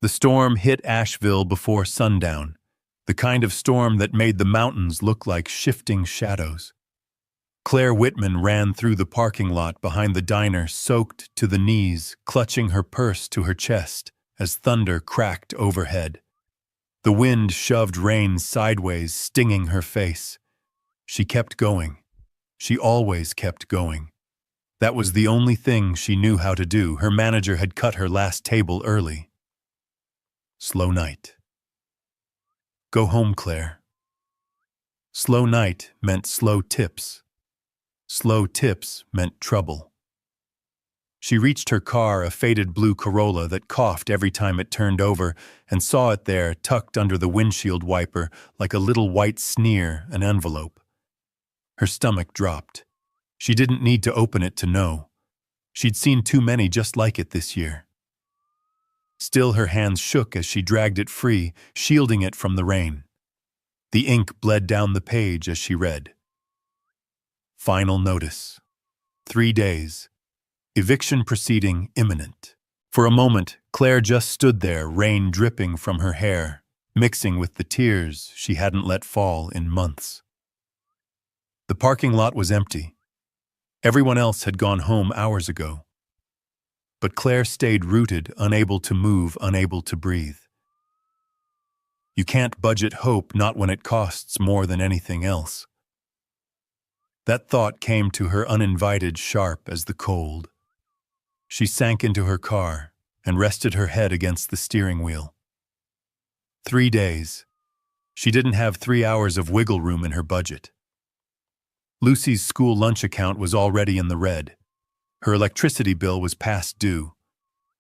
The storm hit Asheville before sundown, the kind of storm that made the mountains look like shifting shadows. Claire Whitman ran through the parking lot behind the diner, soaked to the knees, clutching her purse to her chest as thunder cracked overhead. The wind shoved rain sideways, stinging her face. She kept going. She always kept going. That was the only thing she knew how to do. Her manager had cut her last table early. Slow night. Go home, Claire. Slow night meant slow tips. Slow tips meant trouble. She reached her car, a faded blue Corolla that coughed every time it turned over, and saw it there, tucked under the windshield wiper, like a little white sneer, an envelope. Her stomach dropped. She didn't need to open it to know. She'd seen too many just like it this year. Still, her hands shook as she dragged it free, shielding it from the rain. The ink bled down the page as she read. Final notice. 3 days. Eviction proceeding imminent. For a moment, Claire just stood there, rain dripping from her hair, mixing with the tears she hadn't let fall in months. The parking lot was empty. Everyone else had gone home hours ago. But Claire stayed rooted, unable to move, unable to breathe. You can't budget hope, not when it costs more than anything else. That thought came to her uninvited, sharp as the cold. She sank into her car and rested her head against the steering wheel. 3 days. She didn't have 3 hours of wiggle room in her budget. Lucy's school lunch account was already in the red. Her electricity bill was past due.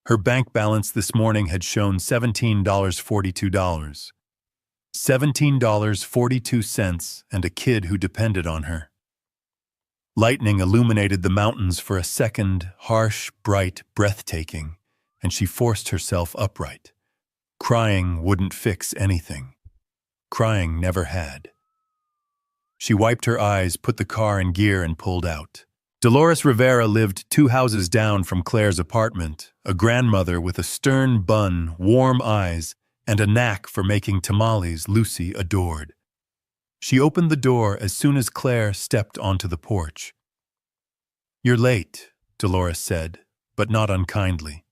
Her bank balance this morning had shown $17.42. $17.42, and a kid who depended on her. Lightning illuminated the mountains for a second, harsh, bright, breathtaking, and she forced herself upright. Crying wouldn't fix anything. Crying never had. She wiped her eyes, put the car in gear, and pulled out. Dolores Rivera lived 2 houses down from Claire's apartment, a grandmother with a stern bun, warm eyes, and a knack for making tamales Lucy adored. She opened the door as soon as Claire stepped onto the porch. "You're late," Dolores said, but not unkindly.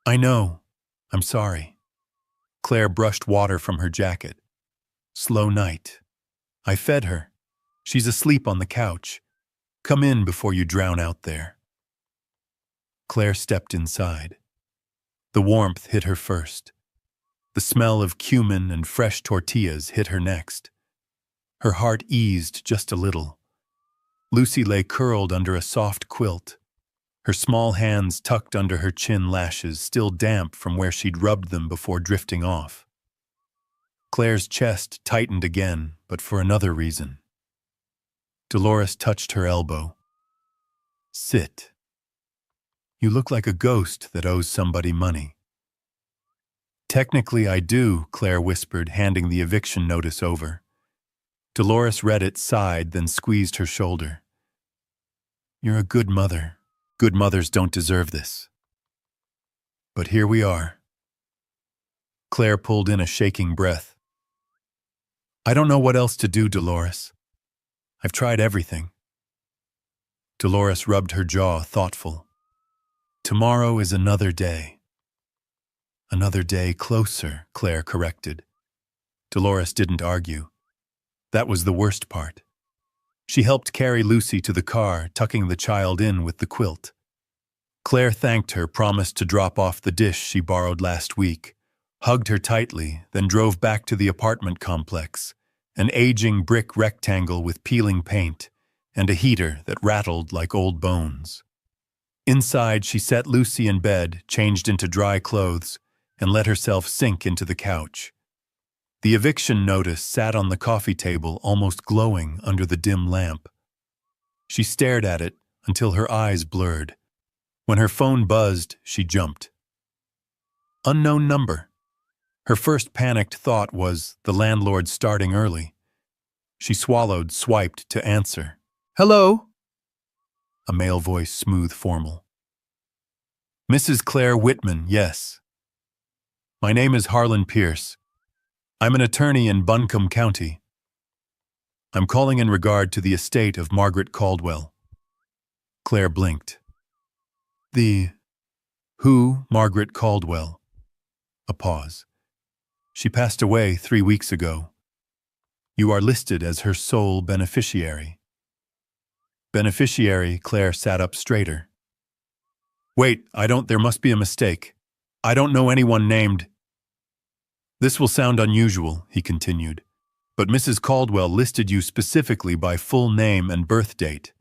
"I know. I'm sorry." Claire brushed water from her jacket. "Slow night. I fed her. She's asleep on the couch. Come in before you drown out there." Claire stepped inside. The warmth hit her first. The smell of cumin and fresh tortillas hit her next. Her heart eased just a little. Lucy lay curled under a soft quilt, her small hands tucked under her chin lashes, still damp from where she'd rubbed them before drifting off. Claire's chest tightened again, but for another reason. Dolores touched her elbow. "Sit. You look like a ghost that owes somebody money." "Technically I do," Claire whispered, handing the eviction notice over. Dolores read it, sighed, then squeezed her shoulder. "You're a good mother. Good mothers don't deserve this. But here we are." Claire pulled in a shaking breath. "I don't know what else to do, Dolores. I've tried everything." Dolores rubbed her jaw, thoughtful. "Tomorrow is another day." "Another day closer," Claire corrected. Dolores didn't argue. That was the worst part. She helped carry Lucy to the car, tucking the child in with the quilt. Claire thanked her, promised to drop off the dish she borrowed last week, hugged her tightly, then drove back to the apartment complex, an aging brick rectangle with peeling paint and a heater that rattled like old bones. Inside, she set Lucy in bed, changed into dry clothes, and let herself sink into the couch. The eviction notice sat on the coffee table, almost glowing under the dim lamp. She stared at it until her eyes blurred. When her phone buzzed, she jumped. Unknown number. Her first panicked thought was the landlord starting early. She swallowed, swiped to answer. "Hello?" A male voice, smooth, formal. "Mrs. Claire Whitman, yes." My name is Harlan Pierce. I'm an attorney in Buncombe County. I'm calling in regard to the estate of Margaret Caldwell. Claire blinked. Who, Margaret Caldwell? A pause. She passed away 3 weeks ago. You are listed as her sole beneficiary. Beneficiary, Claire sat up straighter. Wait, there must be a mistake. I don't know anyone named. This will sound unusual, he continued, but Mrs. Caldwell listed you specifically by full name and birth date,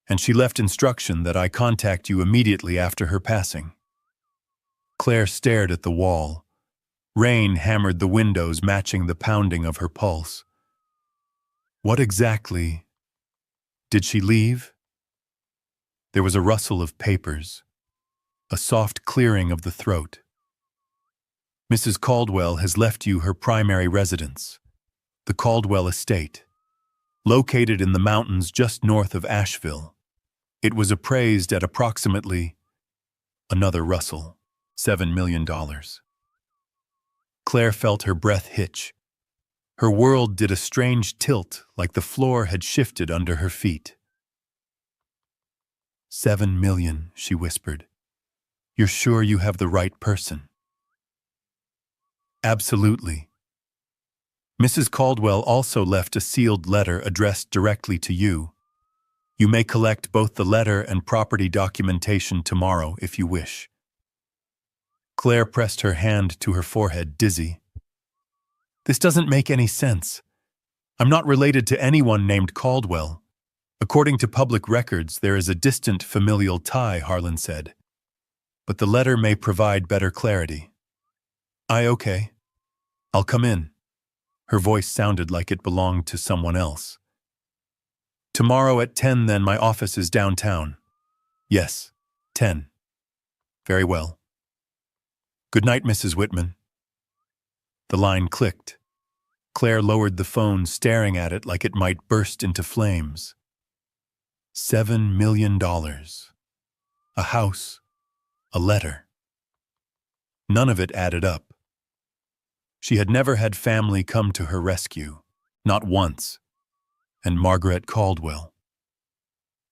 and she left instruction that I contact you immediately after her passing. Claire stared at the wall. Rain hammered the windows, matching the pounding of her pulse. What exactly? Did she leave? There was a rustle of papers, a soft clearing of the throat. Mrs. Caldwell has left you her primary residence, the Caldwell estate, located in the mountains just north of Asheville. It was appraised at approximately, another rustle, $7 million. Claire felt her breath hitch. Her world did a strange tilt, like the floor had shifted under her feet. $7 million, she whispered. You're sure you have the right person? Absolutely. Mrs. Caldwell also left a sealed letter addressed directly to you. You may collect both the letter and property documentation tomorrow if you wish. Claire pressed her hand to her forehead, dizzy. This doesn't make any sense. I'm not related to anyone named Caldwell. According to public records, there is a distant familial tie, Harlan said. But the letter may provide better clarity. Okay. I'll come in. Her voice sounded like it belonged to someone else. Tomorrow at 10 then, my office is downtown. Yes, 10. Very well. Good night, Mrs. Whitman. The line clicked. Claire lowered the phone, staring at it like it might burst into flames. $7 million. A house. A letter. None of it added up. She had never had family come to her rescue, not once. And Margaret Caldwell.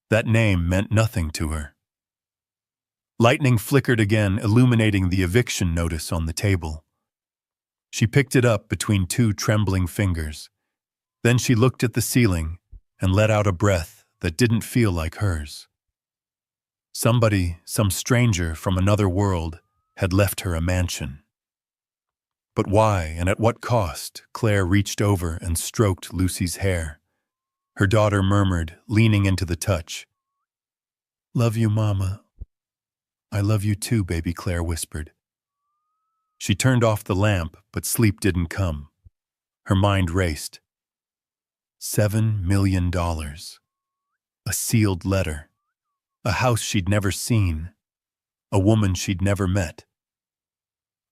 That name meant nothing to her. Lightning flickered again, illuminating the eviction notice on the table. She picked it up between two trembling fingers. Then she looked at the ceiling and let out a breath that didn't feel like hers. Somebody, some stranger from another world, had left her a mansion. But why and at what cost? Claire reached over and stroked Lucy's hair. Her daughter murmured, leaning into the touch. Love you, Mama. I love you too, baby, Claire whispered. She turned off the lamp, but sleep didn't come. Her mind raced. $7 million. A sealed letter. A house she'd never seen. A woman she'd never met.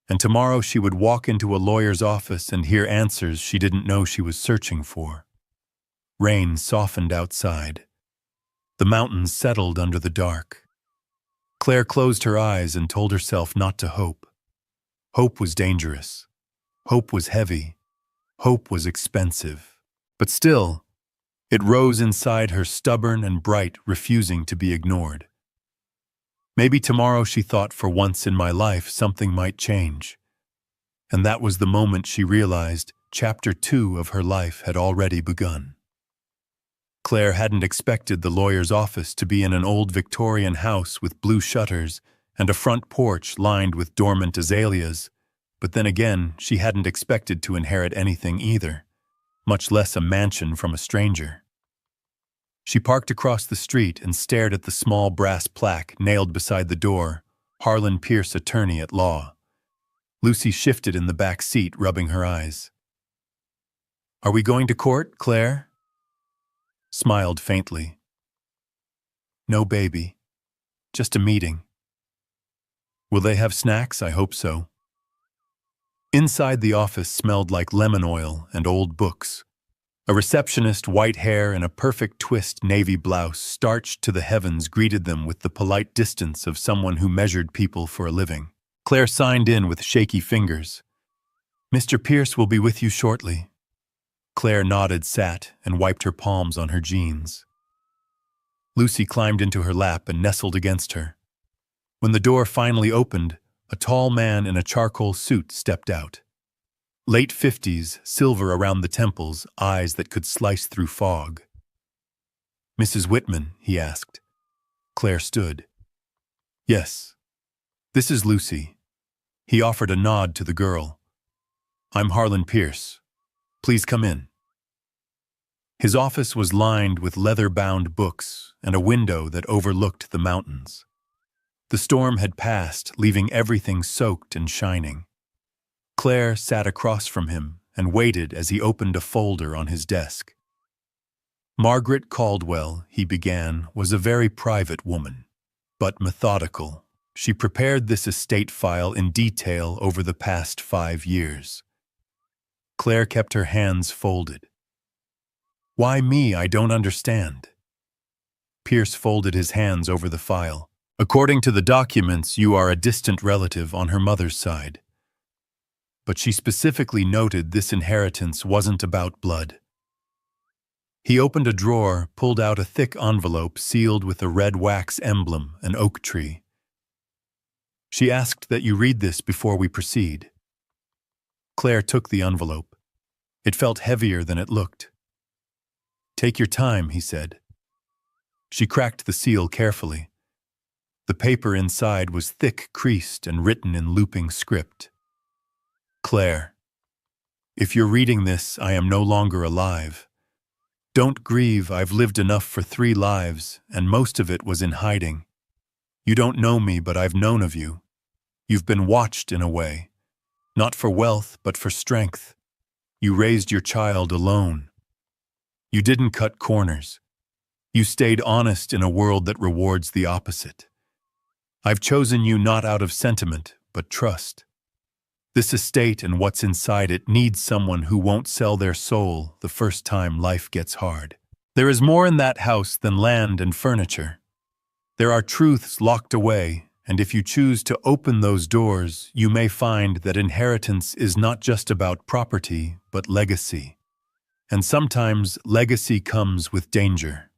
And tomorrow she would walk into a lawyer's office and hear answers she didn't know she was searching for. Rain softened outside. The mountains settled under the dark. Claire closed her eyes and told herself not to hope. Hope was dangerous. Hope was heavy. Hope was expensive. But still, it rose inside her, stubborn and bright, refusing to be ignored. Maybe tomorrow, she thought, for once in my life, something might change. And that was the moment she realized Chapter 2 of her life had already begun. Claire hadn't expected the lawyer's office to be in an old Victorian house with blue shutters and a front porch lined with dormant azaleas, but then again, she hadn't expected to inherit anything either, much less a mansion from a stranger. She parked across the street and stared at the small brass plaque nailed beside the door, Harlan Pierce, attorney at law. Lucy shifted in the back seat, rubbing her eyes. Are we going to court, Claire? Smiled faintly. No, baby. Just a meeting. Will they have snacks? I hope so. Inside the office smelled like lemon oil and old books. A receptionist, white hair and a perfect twist navy blouse starched to the heavens, greeted them with the polite distance of someone who measured people for a living. Claire signed in with shaky fingers. "Mr. Pierce will be with you shortly." Claire nodded, sat, and wiped her palms on her jeans. Lucy climbed into her lap and nestled against her. When the door finally opened, a tall man in a charcoal suit stepped out. Late 50s, silver around the temples, eyes that could slice through fog. "Mrs. Whitman?" he asked. Claire stood. "Yes. This is Lucy." He offered a nod to the girl. "I'm Harlan Pierce. Please come in." His office was lined with leather-bound books and a window that overlooked the mountains. The storm had passed, leaving everything soaked and shining. Claire sat across from him and waited as he opened a folder on his desk. Margaret Caldwell, he began, was a very private woman, but methodical. She prepared this estate file in detail over the past 5 years. Claire kept her hands folded. "Why me? I don't understand." Pierce folded his hands over the file. "According to the documents, you are a distant relative on her mother's side. But she specifically noted this inheritance wasn't about blood." He opened a drawer, pulled out a thick envelope sealed with a red wax emblem, an oak tree. "She asked that you read this before we proceed." Claire took the envelope. It felt heavier than it looked. "Take your time," he said. She cracked the seal carefully. The paper inside was thick, creased, and written in looping script. "Claire, if you're reading this, I am no longer alive. Don't grieve, I've lived enough for 3 lives, and most of it was in hiding. You don't know me, but I've known of you. You've been watched in a way. Not for wealth, but for strength. You raised your child alone. You didn't cut corners. You stayed honest in a world that rewards the opposite. I've chosen you not out of sentiment, but trust. This estate and what's inside it needs someone who won't sell their soul the first time life gets hard. There is more in that house than land and furniture. There are truths locked away, and if you choose to open those doors, you may find that inheritance is not just about property, but legacy. And sometimes legacy comes with danger.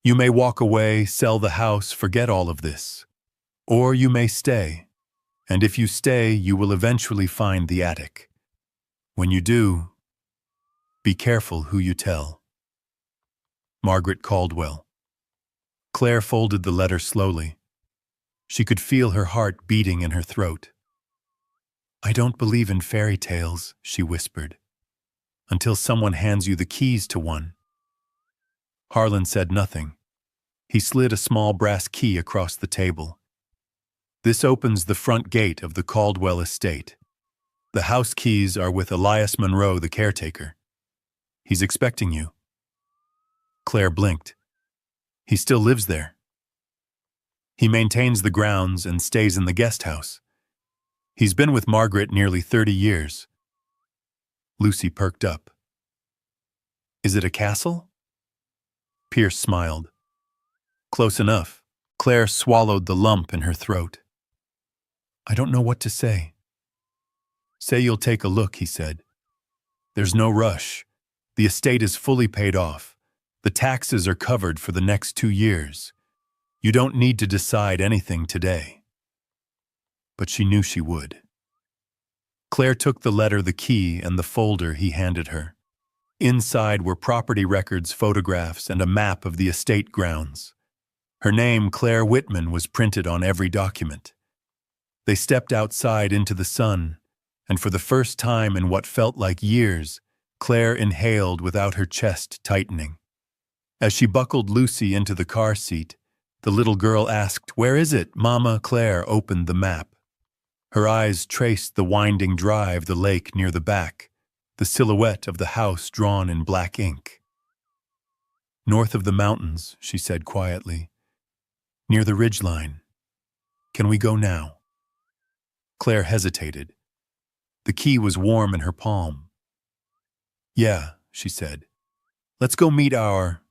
You may walk away, sell the house, forget all of this. Or you may stay. And if you stay, you will eventually find the attic. When you do, be careful who you tell." Margaret Caldwell. Claire folded the letter slowly. She could feel her heart beating in her throat. "I don't believe in fairy tales," she whispered, "until someone hands you the keys to one." Harlan said nothing. He slid a small brass key across the table. "This opens the front gate of the Caldwell estate. The house keys are with Elias Monroe, the caretaker. He's expecting you." Claire blinked. "He still lives there?" "He maintains the grounds and stays in the guest house. He's been with Margaret nearly 30 years. Lucy perked up. "Is it a castle?" Pierce smiled. "Close enough." Claire swallowed the lump in her throat. "I don't know what to say." "Say you'll take a look," he said. "There's no rush. The estate is fully paid off. The taxes are covered for the next 2 years. You don't need to decide anything today." But she knew she would. Claire took the letter, the key, and the folder he handed her. Inside were property records, photographs, and a map of the estate grounds. Her name, Claire Whitman, was printed on every document. They stepped outside into the sun, and for the first time in what felt like years, Claire inhaled without her chest tightening. As she buckled Lucy into the car seat, the little girl asked, "Where is it, Mama?" Claire opened the map. Her eyes traced the winding drive, the lake near the back, the silhouette of the house drawn in black ink. "North of the mountains," she said quietly, "near the ridgeline. Can we go now?" Claire hesitated. The key was warm in her palm. "Yeah," she said. "Let's go meet our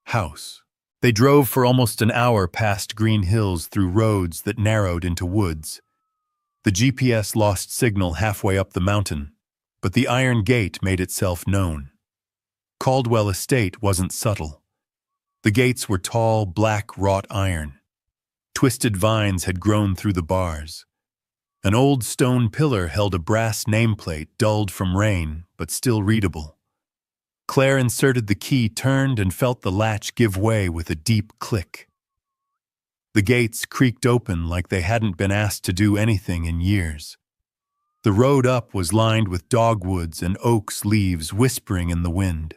house." They drove for almost an hour past green hills through roads that narrowed into woods. The GPS lost signal halfway up the mountain, but the iron gate made itself known. Caldwell Estate wasn't subtle. The gates were tall, black wrought iron. Twisted vines had grown through the bars. An old stone pillar held a brass nameplate dulled from rain, but still readable. Claire inserted the key, turned, and felt the latch give way with a deep click. The gates creaked open like they hadn't been asked to do anything in years. The road up was lined with dogwoods and oaks leaves whispering in the wind.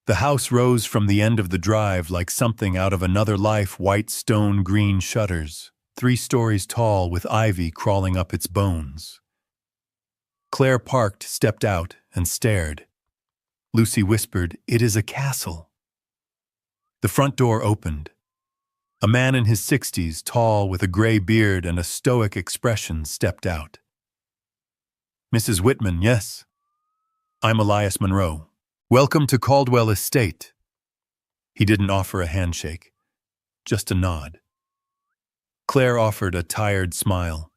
The house rose from the end of the drive like something out of another life, white stone green shutters, 3 stories tall with ivy crawling up its bones. Claire parked, stepped out, and stared. Lucy whispered, "It is a castle." The front door opened. A man in his 60s, tall with a gray beard and a stoic expression, stepped out. "Mrs. Whitman, yes. I'm Elias Monroe. Welcome to Caldwell Estate." He didn't offer a handshake, just a nod. Claire offered a tired smile.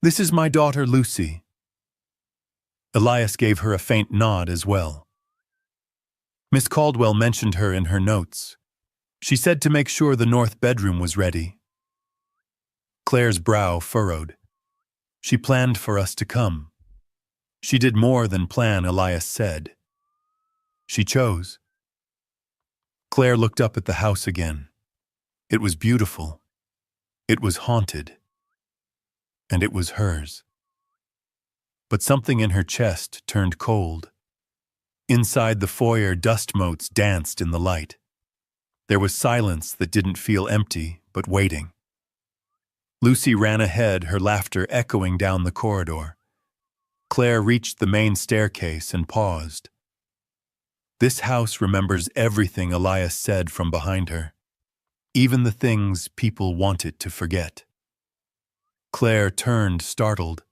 "This is my daughter, Lucy." Elias gave her a faint nod as well. Miss Caldwell mentioned her in her notes. She said to make sure the north bedroom was ready. Claire's brow furrowed. "She planned for us to come." "She did more than plan," Elias said. "She chose." Claire looked up at the house again. It was beautiful. It was haunted. And it was hers. But something in her chest turned cold. Inside the foyer, dust motes danced in the light. There was silence that didn't feel empty, but waiting. Lucy ran ahead, her laughter echoing down the corridor. Claire reached the main staircase and paused. This house remembers everything Elias said from behind her, even the things people want it to forget. Claire turned, startled,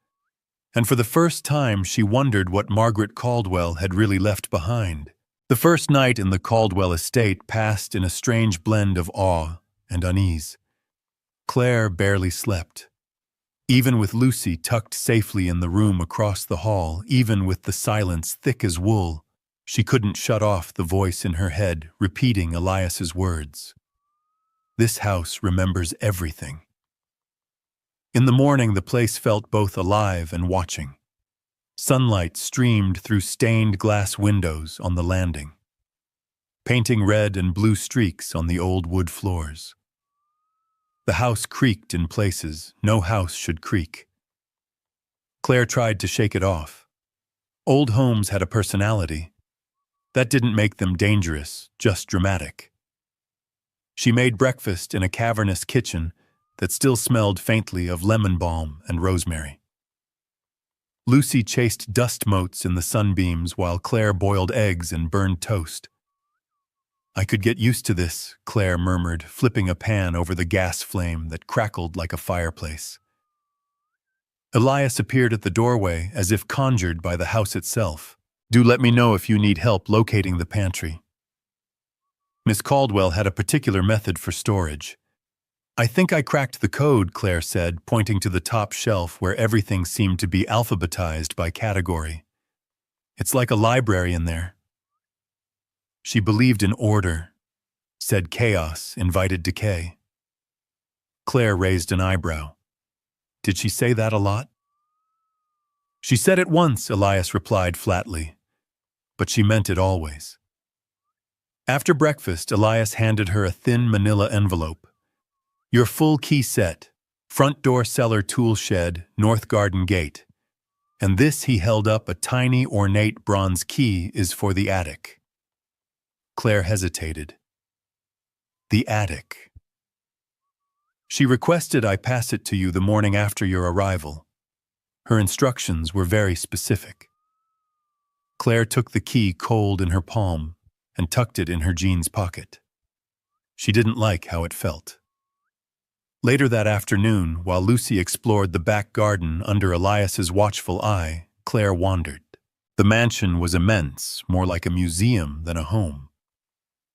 and for the first time she wondered what Margaret Caldwell had really left behind. The first night in the Caldwell estate passed in a strange blend of awe and unease. Claire barely slept. Even with Lucy tucked safely in the room across the hall, even with the silence thick as wool, she couldn't shut off the voice in her head repeating Elias's words. This house remembers everything. In the morning, the place felt both alive and watching. Sunlight streamed through stained glass windows on the landing, painting red and blue streaks on the old wood floors. The house creaked in places no house should creak. Claire tried to shake it off. Old homes had a personality. That didn't make them dangerous, just dramatic. She made breakfast in a cavernous kitchen that still smelled faintly of lemon balm and rosemary. Lucy chased dust motes in the sunbeams while Claire boiled eggs and burned toast. "I could get used to this," Claire murmured, flipping a pan over the gas flame that crackled like a fireplace. Elias appeared at the doorway as if conjured by the house itself. "Do let me know if you need help locating the pantry." Miss Caldwell had a particular method for storage. "I think I cracked the code," Claire said, pointing to the top shelf where everything seemed to be alphabetized by category. "It's like a library in there." She believed in order. Said chaos invited decay. Claire raised an eyebrow. "Did she say that a lot?" "She said it once," Elias replied flatly. "But she meant it always." After breakfast, Elias handed her a thin manila envelope. "Your full key set, front door cellar tool shed, north garden gate. And this," he held up a tiny ornate bronze key, "is for the attic." Claire hesitated. The attic. "She requested I pass it to you the morning after your arrival." Her instructions were very specific. Claire took the key cold in her palm and tucked it in her jeans pocket. She didn't like how it felt. Later that afternoon, while Lucy explored the back garden under Elias's watchful eye, Claire wandered. The mansion was immense, more like a museum than a home.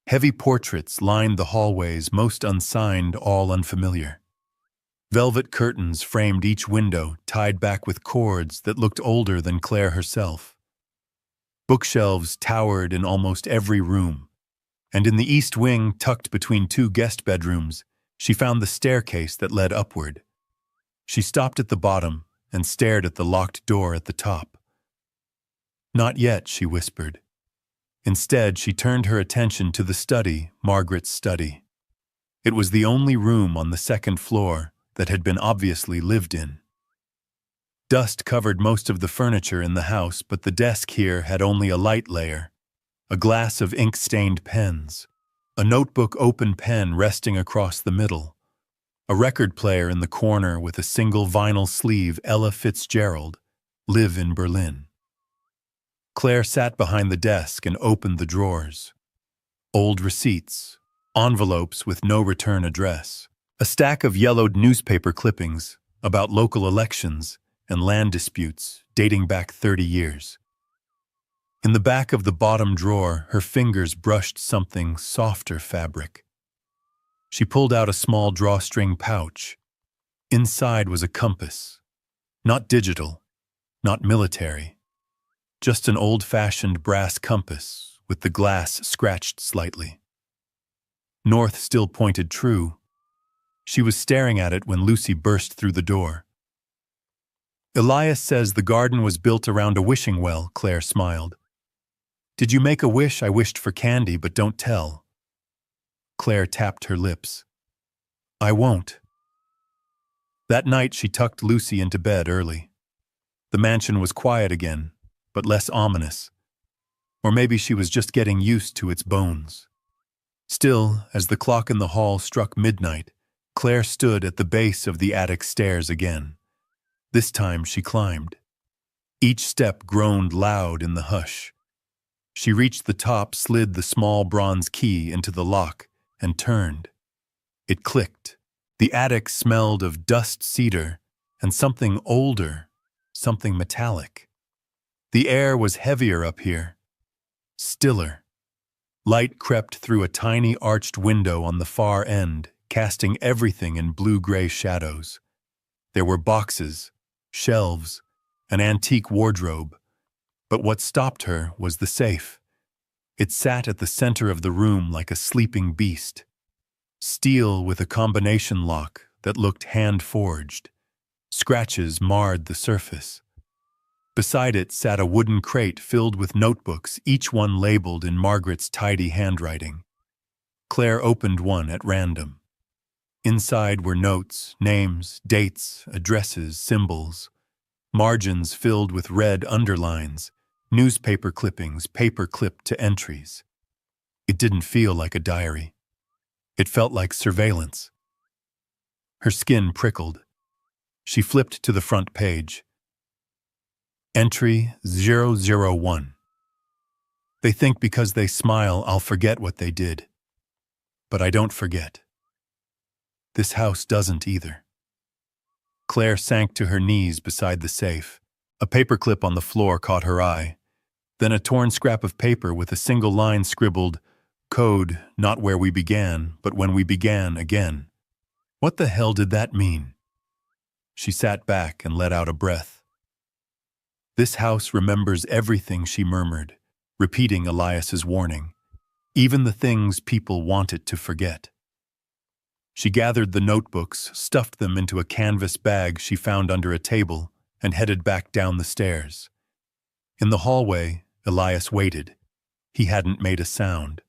Heavy portraits lined the hallways, most unsigned, all unfamiliar. Velvet curtains framed each window, tied back with cords that looked older than Claire herself. Bookshelves towered in almost every room, and in the east wing, tucked between two guest bedrooms, she found the staircase that led upward. She stopped at the bottom and stared at the locked door at the top. "Not yet," she whispered. Instead, she turned her attention to the study, Margaret's study. It was the only room on the second floor that had been obviously lived in. Dust covered most of the furniture in the house, but the desk here had only a light layer, a glass of ink-stained pens, a notebook open pen resting across the middle, a record player in the corner with a single vinyl sleeve, Ella Fitzgerald, Live in Berlin. Claire sat behind the desk and opened the drawers. Old receipts, envelopes with no return address, a stack of yellowed newspaper clippings about local elections and land disputes dating back 30 years. In the back of the bottom drawer, her fingers brushed something softer fabric. She pulled out a small drawstring pouch. Inside was a compass. Not digital, not military. Just an old-fashioned brass compass with the glass scratched slightly. North still pointed true. She was staring at it when Lucy burst through the door. "Elias says the garden was built around a wishing well," Claire smiled. "Did you make a wish? I wished for candy, but don't tell." Claire tapped her lips. "I won't." That night she tucked Lucy into bed early. The mansion was quiet again, but less ominous. Or maybe she was just getting used to its bones. Still, as the clock in the hall struck midnight, Claire stood at the base of the attic stairs again. This time she climbed. Each step groaned loud in the hush. She reached the top, slid the small bronze key into the lock, and turned. It clicked. The attic smelled of dust cedar and something older, something metallic. The air was heavier up here, stiller. Light crept through a tiny arched window on the far end, casting everything in blue-gray shadows. There were boxes, shelves, an antique wardrobe, but what stopped her was the safe. It sat at the center of the room like a sleeping beast. Steel with a combination lock that looked hand-forged. Scratches marred the surface. Beside it sat a wooden crate filled with notebooks, each one labeled in Margaret's tidy handwriting. Claire opened one at random. Inside were notes, names, dates, addresses, symbols. Margins filled with red underlines, newspaper clippings paper-clipped to entries. It didn't feel like a diary. It felt like surveillance. Her skin prickled. She flipped to the front page. Entry 001. They think because they smile, I'll forget what they did. But I don't forget. This house doesn't either. Claire sank to her knees beside the safe. A paperclip on the floor caught her eye. Then a torn scrap of paper with a single line scribbled, "Code, not where we began, but when we began again." What the hell did that mean? She sat back and let out a breath. "This house remembers everything," she murmured, repeating Elias's warning. Even the things people want it to forget. She gathered the notebooks, stuffed them into a canvas bag she found under a table, and headed back down the stairs. In the hallway, Elias waited. He hadn't made a sound.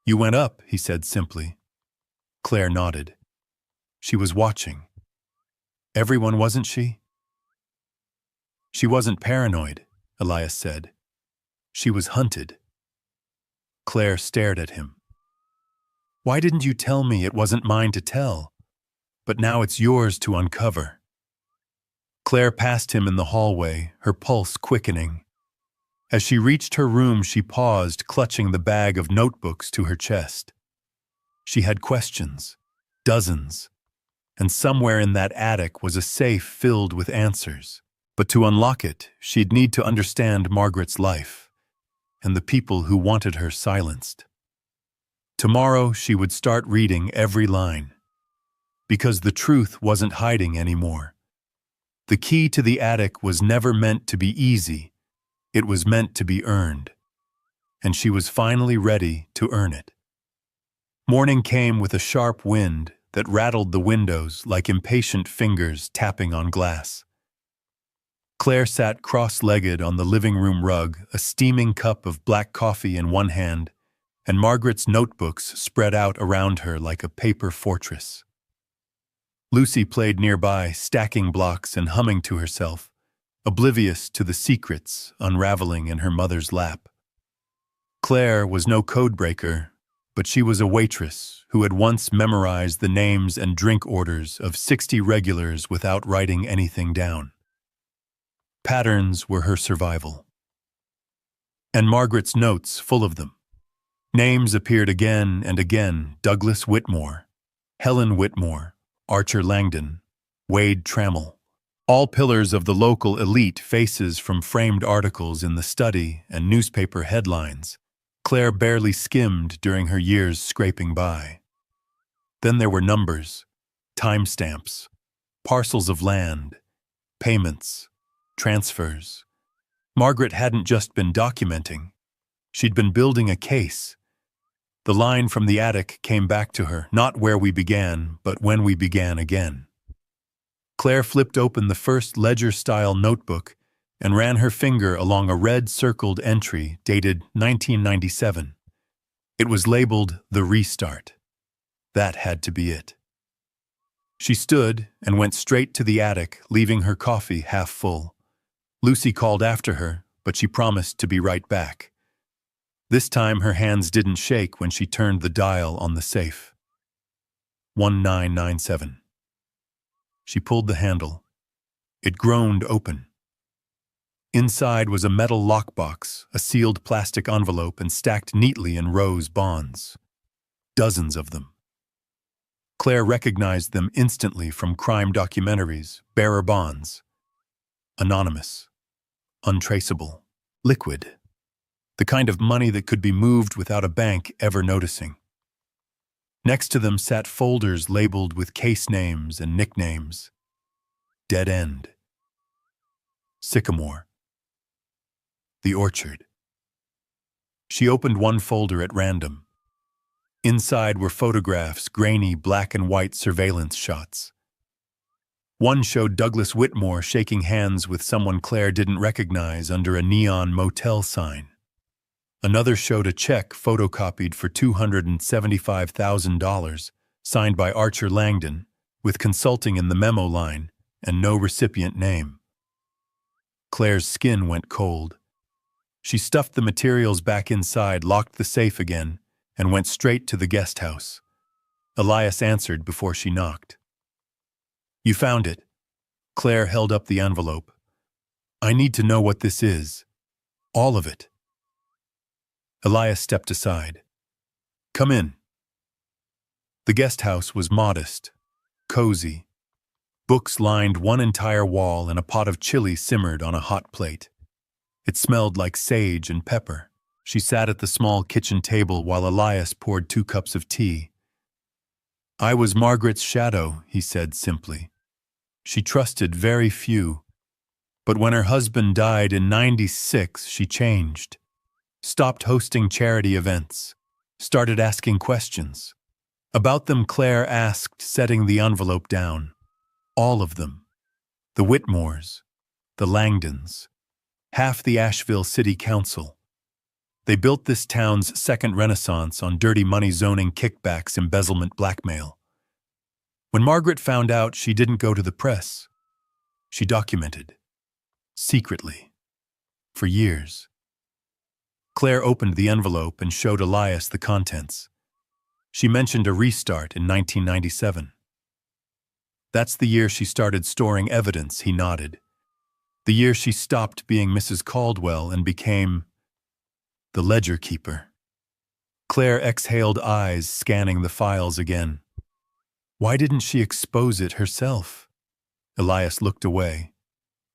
"You went up," he said simply. Claire nodded. She was watching. Everyone, wasn't she? She wasn't paranoid, Elias said. She was hunted. Claire stared at him. "Why didn't you tell me? It wasn't mine to tell. But now it's yours to uncover." Claire passed him in the hallway, her pulse quickening. As she reached her room, she paused, clutching the bag of notebooks to her chest. She had questions, dozens, and somewhere in that attic was a safe filled with answers. But to unlock it, she'd need to understand Margaret's life and the people who wanted her silenced. Tomorrow, she would start reading every line. because the truth wasn't hiding anymore. The key to the attic was never meant to be easy, it was meant to be earned. And she was finally ready to earn it. Morning came with a sharp wind that rattled the windows like impatient fingers tapping on glass. Claire sat cross-legged on the living room rug, a steaming cup of black coffee in one hand, and Margaret's notebooks spread out around her like a paper fortress. Lucy played nearby, stacking blocks and humming to herself, oblivious to the secrets unraveling in her mother's lap. Claire was no codebreaker, but she was a waitress who had once memorized the names and drink orders of 60 regulars without writing anything down. Patterns were her survival. And Margaret's notes full of them. Names appeared again and again: Douglas Whitmore, Helen Whitmore, Archer Langdon, Wade Trammell. All pillars of the local elite, faces from framed articles in the study and newspaper headlines. Claire barely skimmed during her years scraping by. Then there were numbers, timestamps, parcels of land, payments, transfers. Margaret hadn't just been documenting. She'd been building a case. The line from the attic came back to her, not where we began, but when we began again. Claire flipped open the first ledger-style notebook and ran her finger along a red-circled entry dated 1997. It was labeled The Restart. That had to be it. She stood and went straight to the attic, leaving her coffee half full. Lucy called after her, but she promised to be right back. This time her hands didn't shake when she turned the dial on the safe. 1997. She pulled the handle. It groaned open. Inside was a metal lockbox, a sealed plastic envelope, and stacked neatly in rows bonds. Dozens of them. Claire recognized them instantly from crime documentaries: bearer bonds. Anonymous. Untraceable. Liquid. The kind of money that could be moved without a bank ever noticing. Next to them sat folders labeled with case names and nicknames. Dead End. Sycamore. The Orchard. She opened one folder at random. Inside were photographs, grainy black and white surveillance shots. One showed Douglas Whitmore shaking hands with someone Claire didn't recognize under a neon motel sign. Another showed a check photocopied for $275,000, signed by Archer Langdon, with consulting in the memo line and no recipient name. Claire's skin went cold. She stuffed the materials back inside, locked the safe again, and went straight to the guest house. Elias answered before she knocked. "You found it." Claire held up the envelope. "I need to know what this is. All of it." Elias stepped aside. "Come in." The guest house was modest, cozy. Books lined one entire wall and a pot of chili simmered on a hot plate. It smelled like sage and pepper. She sat at the small kitchen table while Elias poured 2 cups of tea. "I was Margaret's shadow," he said simply. She trusted very few. But when her husband died in '96, she changed. Stopped hosting charity events. Started asking questions. About them Claire asked, setting the envelope down. All of them. The Whitmores. The Langdons. Half the Asheville City Council. They built this town's second renaissance on dirty money zoning, kickbacks, embezzlement, blackmail. When Margaret found out, she didn't go to the press. She documented. Secretly. For years. Claire opened the envelope and showed Elias the contents. She mentioned a restart in 1997. "That's the year she started storing evidence," he nodded. "The year she stopped being Mrs. Caldwell and became the ledger keeper." Claire exhaled, eyes scanning the files again. Why didn't she expose it herself? Elias looked away.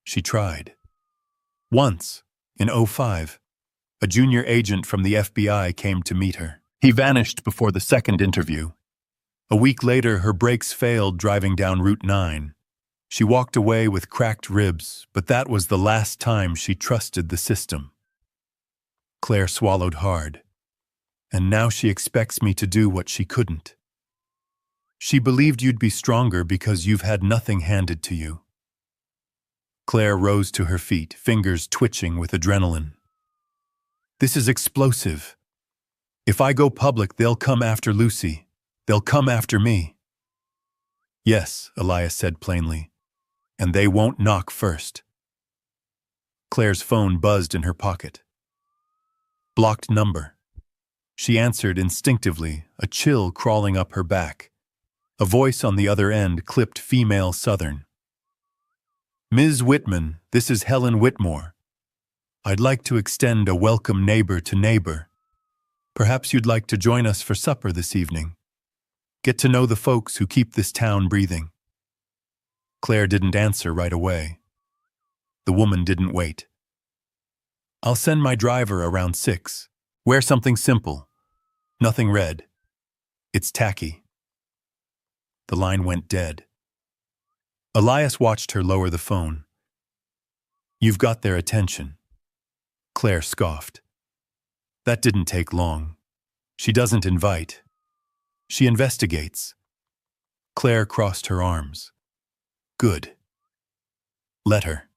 She tried. Once, in '05, a junior agent from the FBI came to meet her. He vanished before the second interview. A week later, her brakes failed driving down Route 9. She walked away with cracked ribs, but that was the last time she trusted the system. Claire swallowed hard. And now she expects me to do what she couldn't. She believed you'd be stronger because you've had nothing handed to you. Claire rose to her feet, fingers twitching with adrenaline. This is explosive. If I go public, they'll come after Lucy. They'll come after me. Yes, Elias said plainly. And they won't knock first. Claire's phone buzzed in her pocket. Blocked number. She answered instinctively, a chill crawling up her back. A voice on the other end clipped female Southern. Ms. Whitman, this is Helen Whitmore. I'd like to extend a welcome neighbor to neighbor. Perhaps you'd like to join us for supper this evening. Get to know the folks who keep this town breathing. Claire didn't answer right away. The woman didn't wait. I'll send my driver around 6. Wear something simple. Nothing red. It's tacky. The line went dead. Elias watched her lower the phone. You've got their attention. Claire scoffed. That didn't take long. She doesn't invite. She investigates. Claire crossed her arms. Good. Let her.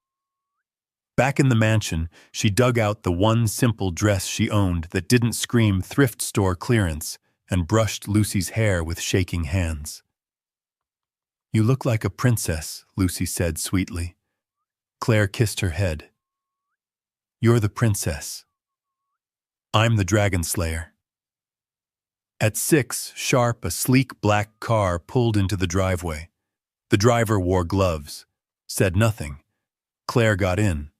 Back in the mansion, she dug out the one simple dress she owned that didn't scream thrift store clearance and brushed Lucy's hair with shaking hands. You look like a princess, Lucy said sweetly. Claire kissed her head. You're the princess. I'm the dragon slayer. At 6 sharp, a sleek black car pulled into the driveway. The driver wore gloves, said nothing. Claire got in.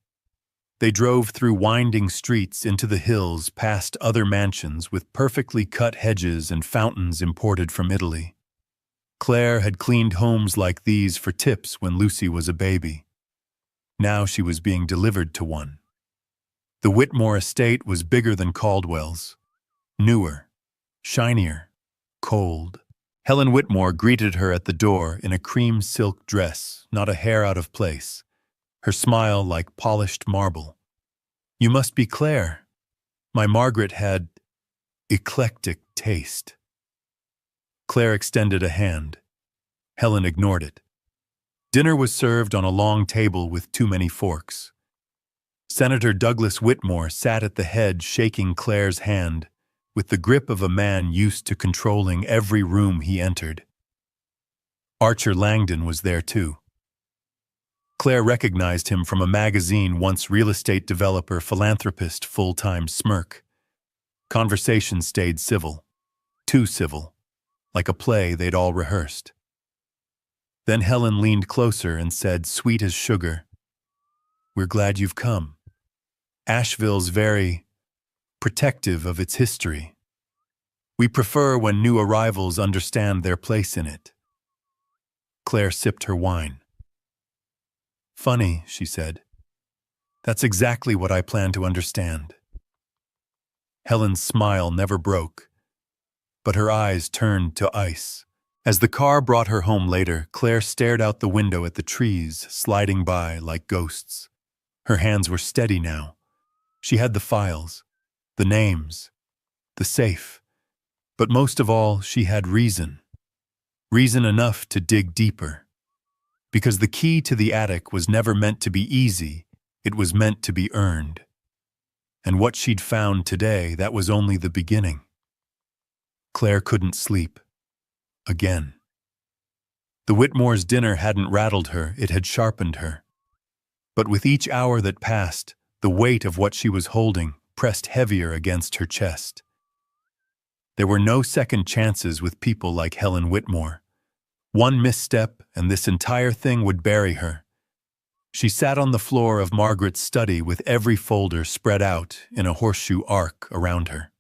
They drove through winding streets into the hills past other mansions with perfectly cut hedges and fountains imported from Italy. Claire had cleaned homes like these for tips when Lucy was a baby. Now she was being delivered to one. The Whitmore estate was bigger than Caldwell's. Newer, shinier, cold. Helen Whitmore greeted her at the door in a cream silk dress, not a hair out of place, her smile like polished marble. You must be Claire. My Margaret had eclectic taste. Claire extended a hand. Helen ignored it. Dinner was served on a long table with too many forks. Senator Douglas Whitmore sat at the head shaking Claire's hand with the grip of a man used to controlling every room he entered. Archer Langdon was there too. Claire recognized him from a magazine once real estate developer, philanthropist, full-time smirk. Conversation stayed civil. Too civil. Like a play they'd all rehearsed. Then Helen leaned closer and said, sweet as sugar, we're glad you've come. Asheville's very protective of its history. We prefer when new arrivals understand their place in it. Claire sipped her wine. Funny, she said. That's exactly what I plan to understand. Helen's smile never broke, but her eyes turned to ice. As the car brought her home later, Claire stared out the window at the trees sliding by like ghosts. Her hands were steady now. She had the files, the names, the safe. But most of all, she had reason. Reason enough to dig deeper. Because the key to the attic was never meant to be easy, it was meant to be earned. And what she'd found today, that was only the beginning. Claire couldn't sleep. Again. The Whitmore's dinner hadn't rattled her, it had sharpened her. But with each hour that passed, the weight of what she was holding pressed heavier against her chest. There were no second chances with people like Helen Whitmore. One misstep and this entire thing would bury her. She sat on the floor of Margaret's study with every folder spread out in a horseshoe arc around her.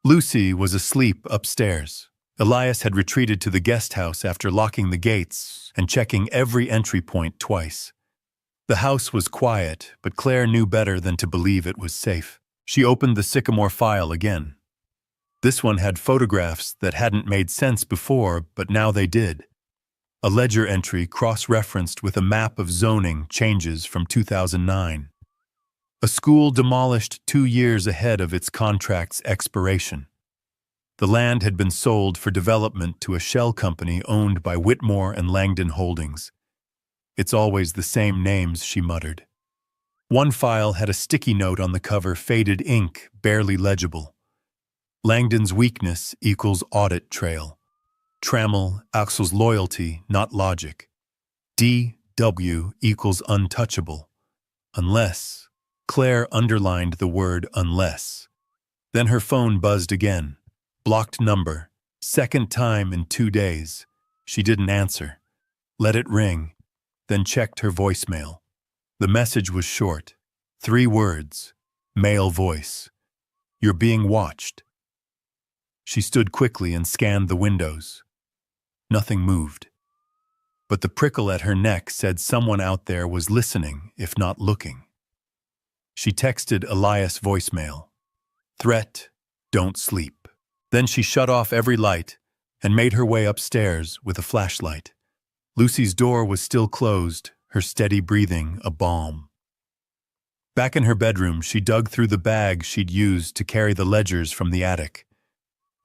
Lucy was asleep upstairs. Elias had retreated to the guest house after locking the gates and checking every entry point twice. The house was quiet, but Claire knew better than to believe it was safe. She opened the Sycamore file again. This one had photographs that hadn't made sense before, but now they did. A ledger entry cross-referenced with a map of zoning changes from 2009. A school demolished 2 years ahead of its contract's expiration. The land had been sold for development to a shell company owned by Whitmore and Langdon Holdings. It's always the same names, she muttered. One file had a sticky note on the cover, faded ink, barely legible. Langdon's weakness equals audit trail. Trammell, Axel's loyalty, not logic. DW equals untouchable. Unless. Claire underlined the word unless. Then her phone buzzed again. Blocked number. Second time in 2 days. She didn't answer. Let it ring. Then checked her voicemail. The message was short. 3 words. Male voice. You're being watched. She stood quickly and scanned the windows. Nothing moved. But the prickle at her neck said someone out there was listening, if not looking. She texted Elias voicemail. Threat, don't sleep. Then she shut off every light and made her way upstairs with a flashlight. Lucy's door was still closed, her steady breathing a balm. Back in her bedroom, she dug through the bag she'd used to carry the ledgers from the attic.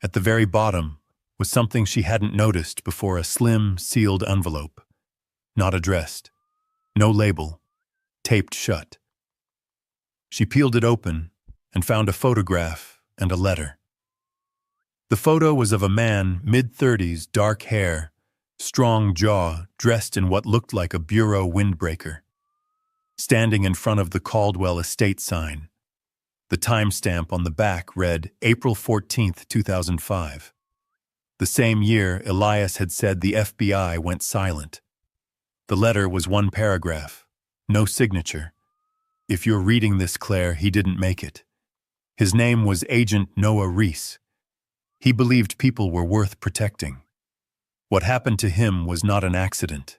At the very bottom was something she hadn't noticed before, a slim, sealed envelope. Not addressed. No label. Taped shut. She peeled it open and found a photograph and a letter. The photo was of a man, mid-30s, dark hair, strong jaw, dressed in what looked like a bureau windbreaker, standing in front of the Caldwell estate sign. The timestamp on the back read April 14th, 2005. The same year, Elias had said the FBI went silent. The letter was 1 paragraph. No signature. If you're reading this, Claire, he didn't make it. His name was Agent Noah Reese. He believed people were worth protecting. What happened to him was not an accident.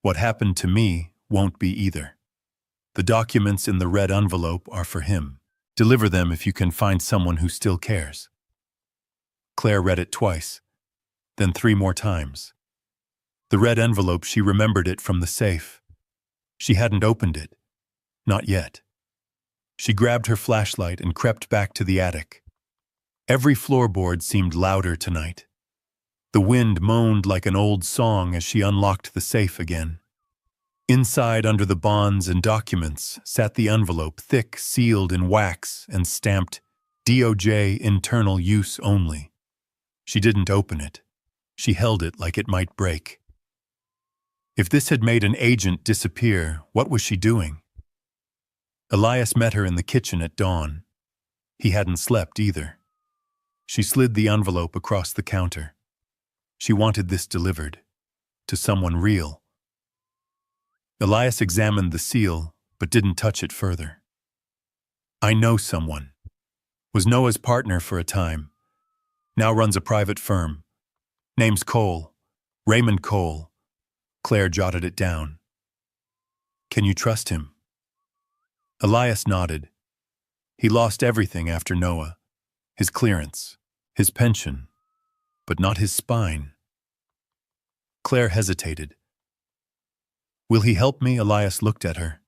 What happened to me won't be either. The documents in the red envelope are for him. Deliver them if you can find someone who still cares. Claire read it twice, then 3 more times. The red envelope, she remembered it from the safe. She hadn't opened it. Not yet. She grabbed her flashlight and crept back to the attic. Every floorboard seemed louder tonight. The wind moaned like an old song as she unlocked the safe again. Inside, under the bonds and documents, sat the envelope, thick, sealed in wax and stamped DOJ internal use only. She didn't open it. She held it like it might break. If this had made an agent disappear, what was she doing? Elias met her in the kitchen at dawn. He hadn't slept either. She slid the envelope across the counter. She wanted this delivered. To someone real. Elias examined the seal, but didn't touch it further. I know someone. Was Noah's partner for a time. Now runs a private firm. Name's Cole. Raymond Cole. Claire jotted it down. Can you trust him? Elias nodded. He lost everything after Noah. His clearance, his pension, but not his spine. Claire hesitated. Will he help me? Elias looked at her.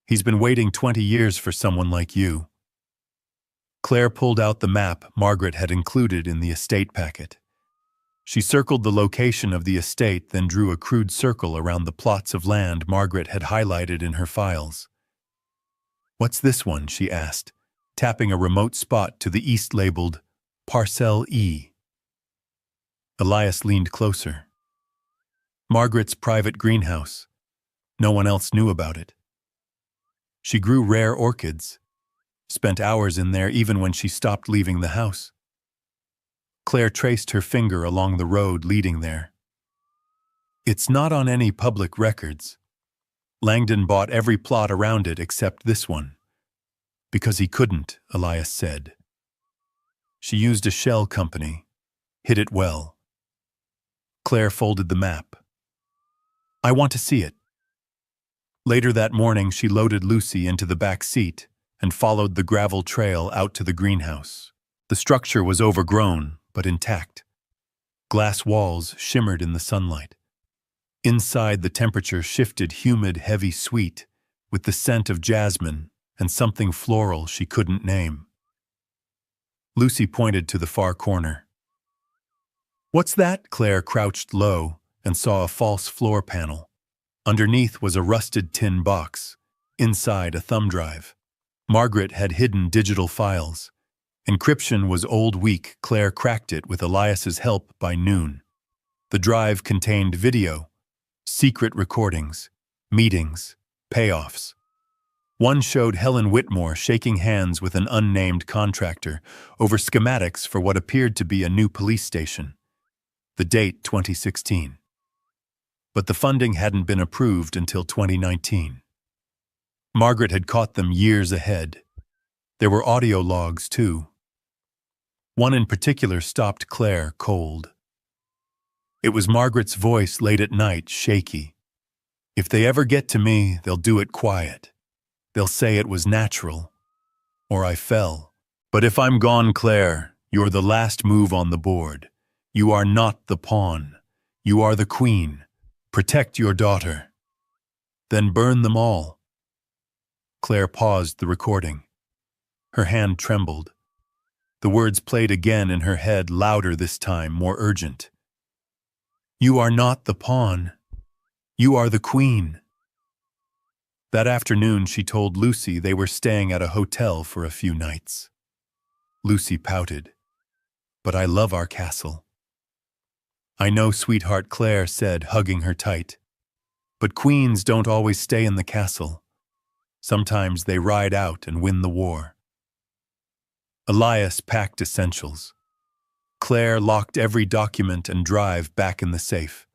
He's been waiting 20 years for someone like you. Claire pulled out the map Margaret had included in the estate packet. She circled the location of the estate, then drew a crude circle around the plots of land Margaret had highlighted in her files. What's this one? She asked, tapping a remote spot to the east labeled Parcel E. Elias leaned closer. Margaret's private greenhouse. No one else knew about it. She grew rare orchids, spent hours in there even when she stopped leaving the house. Claire traced her finger along the road leading there. It's not on any public records. Langdon bought every plot around it except this one. Because he couldn't, Elias said. She used a shell company, hid it well. Claire folded the map. I want to see it. Later that morning, she loaded Lucy into the back seat and followed the gravel trail out to the greenhouse. The structure was overgrown, but intact. Glass walls shimmered in the sunlight. Inside, the temperature shifted humid, heavy sweet, with the scent of jasmine and something floral she couldn't name. Lucy pointed to the far corner. "What's that?" Claire crouched low and saw a false floor panel. Underneath was a rusted tin box. Inside, a thumb drive. Margaret had hidden digital files. Encryption was old weak. Claire cracked it with Elias's help by noon. The drive contained video, secret recordings, meetings, payoffs. One showed Helen Whitmore shaking hands with an unnamed contractor over schematics for what appeared to be a new police station. The date, 2016. But the funding hadn't been approved until 2019. Margaret had caught them years ahead. There were audio logs, too. One in particular stopped Claire cold. It was Margaret's voice late at night, shaky. "If they ever get to me, they'll do it quiet. They'll say it was natural, or I fell. But if I'm gone, Claire, you're the last move on the board. You are not the pawn. You are the queen. Protect your daughter. Then burn them all." Claire paused the recording. Her hand trembled. The words played again in her head, louder this time, more urgent. "You are not the pawn. You are the queen." That afternoon, she told Lucy they were staying at a hotel for a few nights. Lucy pouted. "But I love our castle." "I know, sweetheart," Claire said, hugging her tight. "But queens don't always stay in the castle. Sometimes they ride out and win the war." Elias packed essentials. Claire locked every document and drive back in the safe.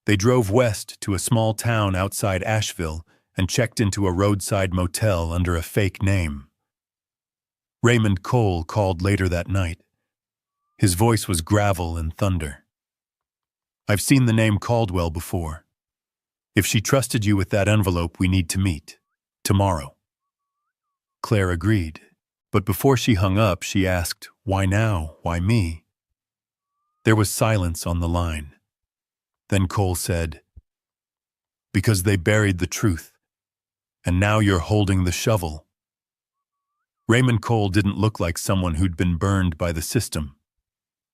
They drove west to a small town outside Asheville and checked into a roadside motel under a fake name. Raymond Cole called later that night. His voice was gravel and thunder. "I've seen the name Caldwell before. If she trusted you with that envelope, we need to meet. Tomorrow." Claire agreed, but before she hung up, she asked, "Why now? Why me?" There was silence on the line. Then Cole said, "Because they buried the truth, and now you're holding the shovel." Raymond Cole didn't look like someone who'd been burned by the system.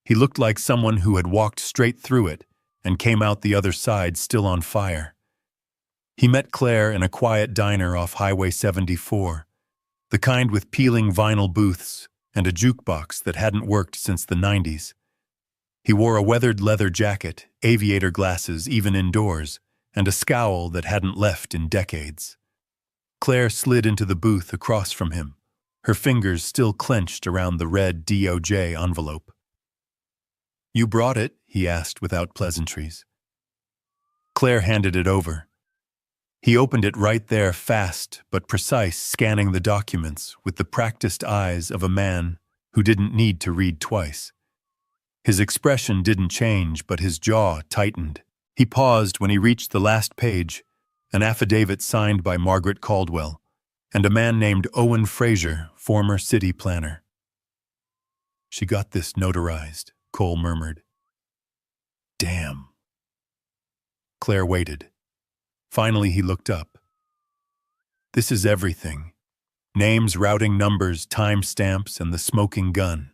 He looked like someone who had walked straight through it and came out the other side still on fire. He met Claire in a quiet diner off Highway 74, the kind with peeling vinyl booths and a jukebox that hadn't worked since the 90s. He wore a weathered leather jacket, aviator glasses even indoors, and a scowl that hadn't left in decades. Claire slid into the booth across from him, her fingers still clenched around the red DOJ envelope. "You brought it?" he asked without pleasantries. Claire handed it over. He opened it right there, fast but precise, scanning the documents with the practiced eyes of a man who didn't need to read twice. His expression didn't change, but his jaw tightened. He paused when he reached the last page, an affidavit signed by Margaret Caldwell and a man named Owen Fraser, former city planner. "She got this notarized," Cole murmured. "Damn." Claire waited. Finally, he looked up. "This is everything. Names, routing numbers, timestamps, and the smoking gun."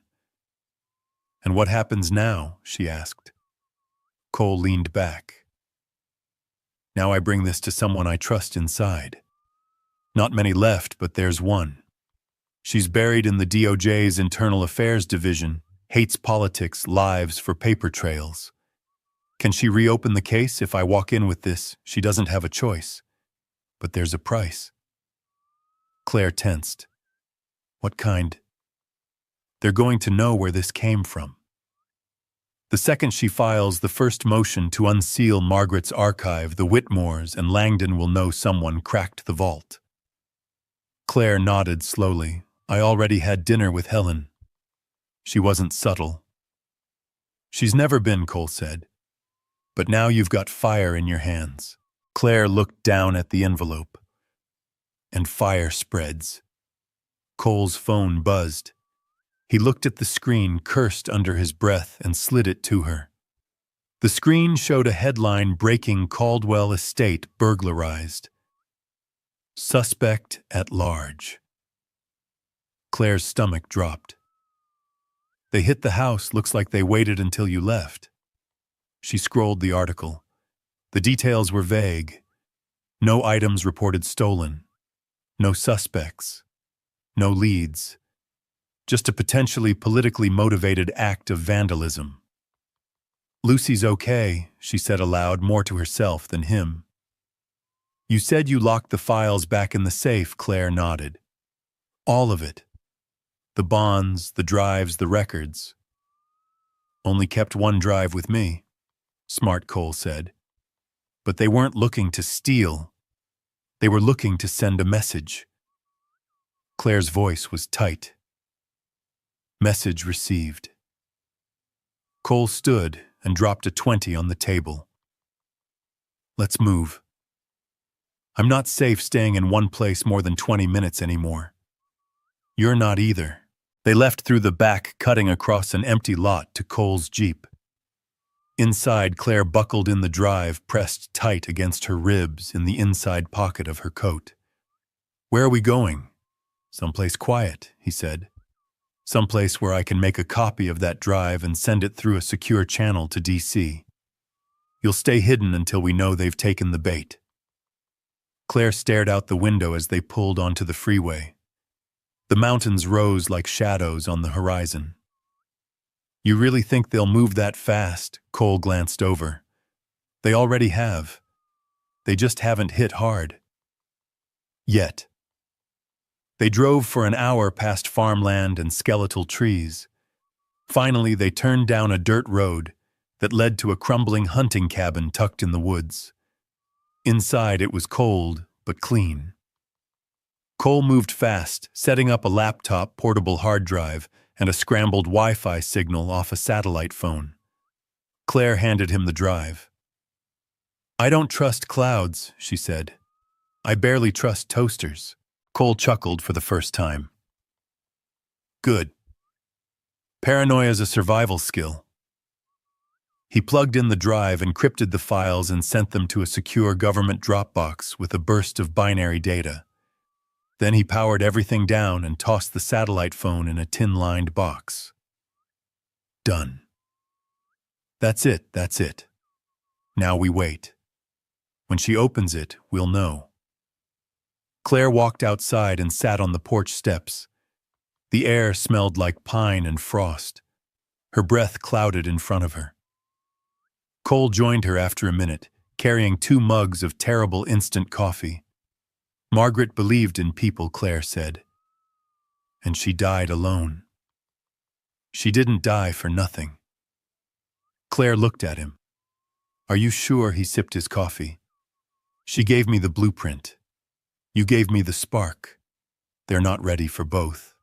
"And what happens now?" she asked. Cole leaned back. "Now I bring this to someone I trust inside. Not many left, but there's one. She's buried in the DOJ's Internal Affairs Division, hates politics, lives for paper trails. Can she reopen the case if I walk in with this? She doesn't have a choice. But there's a price." Claire tensed. "What kind?" "They're going to know where this came from. The second she files the first motion to unseal Margaret's archive, the Whitmores and Langdon will know someone cracked the vault." Claire nodded slowly. "I already had dinner with Helen." She wasn't subtle. "She's never been," Cole said. "But now you've got fire in your hands." Claire looked down at the envelope. "And fire spreads." Cole's phone buzzed. He looked at the screen, cursed under his breath, and slid it to her. The screen showed a headline breaking Caldwell estate burglarized. Suspect at large. Claire's stomach dropped. They hit the house, looks like they waited until you left. She scrolled the article. The details were vague. No items reported stolen. No suspects. No leads. Just a potentially politically motivated act of vandalism. Lucy's okay, she said aloud, more to herself than him. You said you locked the files back in the safe, Claire nodded. All of it. The bonds, the drives, the records. Only kept one drive with me, Smart Cole said. But they weren't looking to steal. They were looking to send a message. Claire's voice was tight. Message received. Cole stood and dropped a 20 on the table. Let's move. I'm not safe staying in one place more than 20 minutes anymore. You're not either. They left through the back, cutting across an empty lot to Cole's Jeep. Inside, Claire buckled in the drive, pressed tight against her ribs in the inside pocket of her coat. Where are we going? Someplace quiet, he said. Someplace where I can make a copy of that drive and send it through a secure channel to DC. You'll stay hidden until we know they've taken the bait. Claire stared out the window as they pulled onto the freeway. The mountains rose like shadows on the horizon. You really think they'll move that fast? Cole glanced over. They already have. They just haven't hit hard. Yet. They drove for an hour past farmland and skeletal trees. Finally, they turned down a dirt road that led to a crumbling hunting cabin tucked in the woods. Inside, it was cold, but clean. Cole moved fast, setting up a laptop, portable hard drive, and a scrambled Wi-Fi signal off a satellite phone. Claire handed him the drive. I don't trust clouds, she said. I barely trust toasters. Cole chuckled for the first time. Good. Paranoia's a survival skill. He plugged in the drive, encrypted the files, and sent them to a secure government Dropbox with a burst of binary data. Then he powered everything down and tossed the satellite phone in a tin-lined box. Done. That's it. Now we wait. When she opens it, we'll know. Claire walked outside and sat on the porch steps. The air smelled like pine and frost. Her breath clouded in front of her. Cole joined her after a minute, carrying 2 mugs of terrible instant coffee. Margaret believed in people, Claire said. And she died alone. She didn't die for nothing. Claire looked at him. Are you sure? He sipped his coffee. She gave me the blueprint. You gave me the spark. They're not ready for both.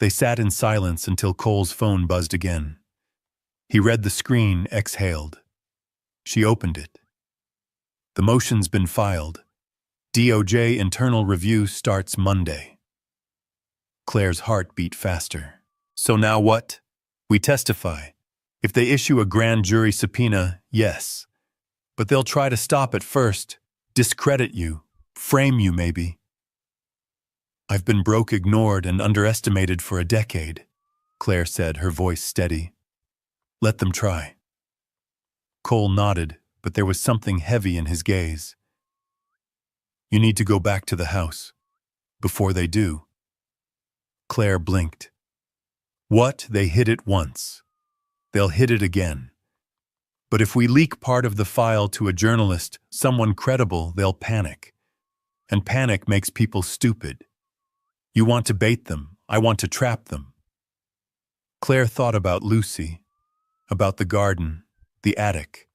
They sat in silence until Cole's phone buzzed again. He read the screen, exhaled. She opened it. The motion's been filed. DOJ internal review starts Monday. Claire's heart beat faster. So now what? We testify. If they issue a grand jury subpoena, yes. But they'll try to stop it first, discredit you, frame you maybe. I've been broke, ignored, and underestimated for a decade, Claire said, her voice steady. Let them try. Cole nodded, but there was something heavy in his gaze. You need to go back to the house. Before they do. Claire blinked. What? They hid it once. They'll hit it again. But if we leak part of the file to a journalist, someone credible, they'll panic. And panic makes people stupid. You want to bait them. I want to trap them. Claire thought about Lucy, about the garden, the attic,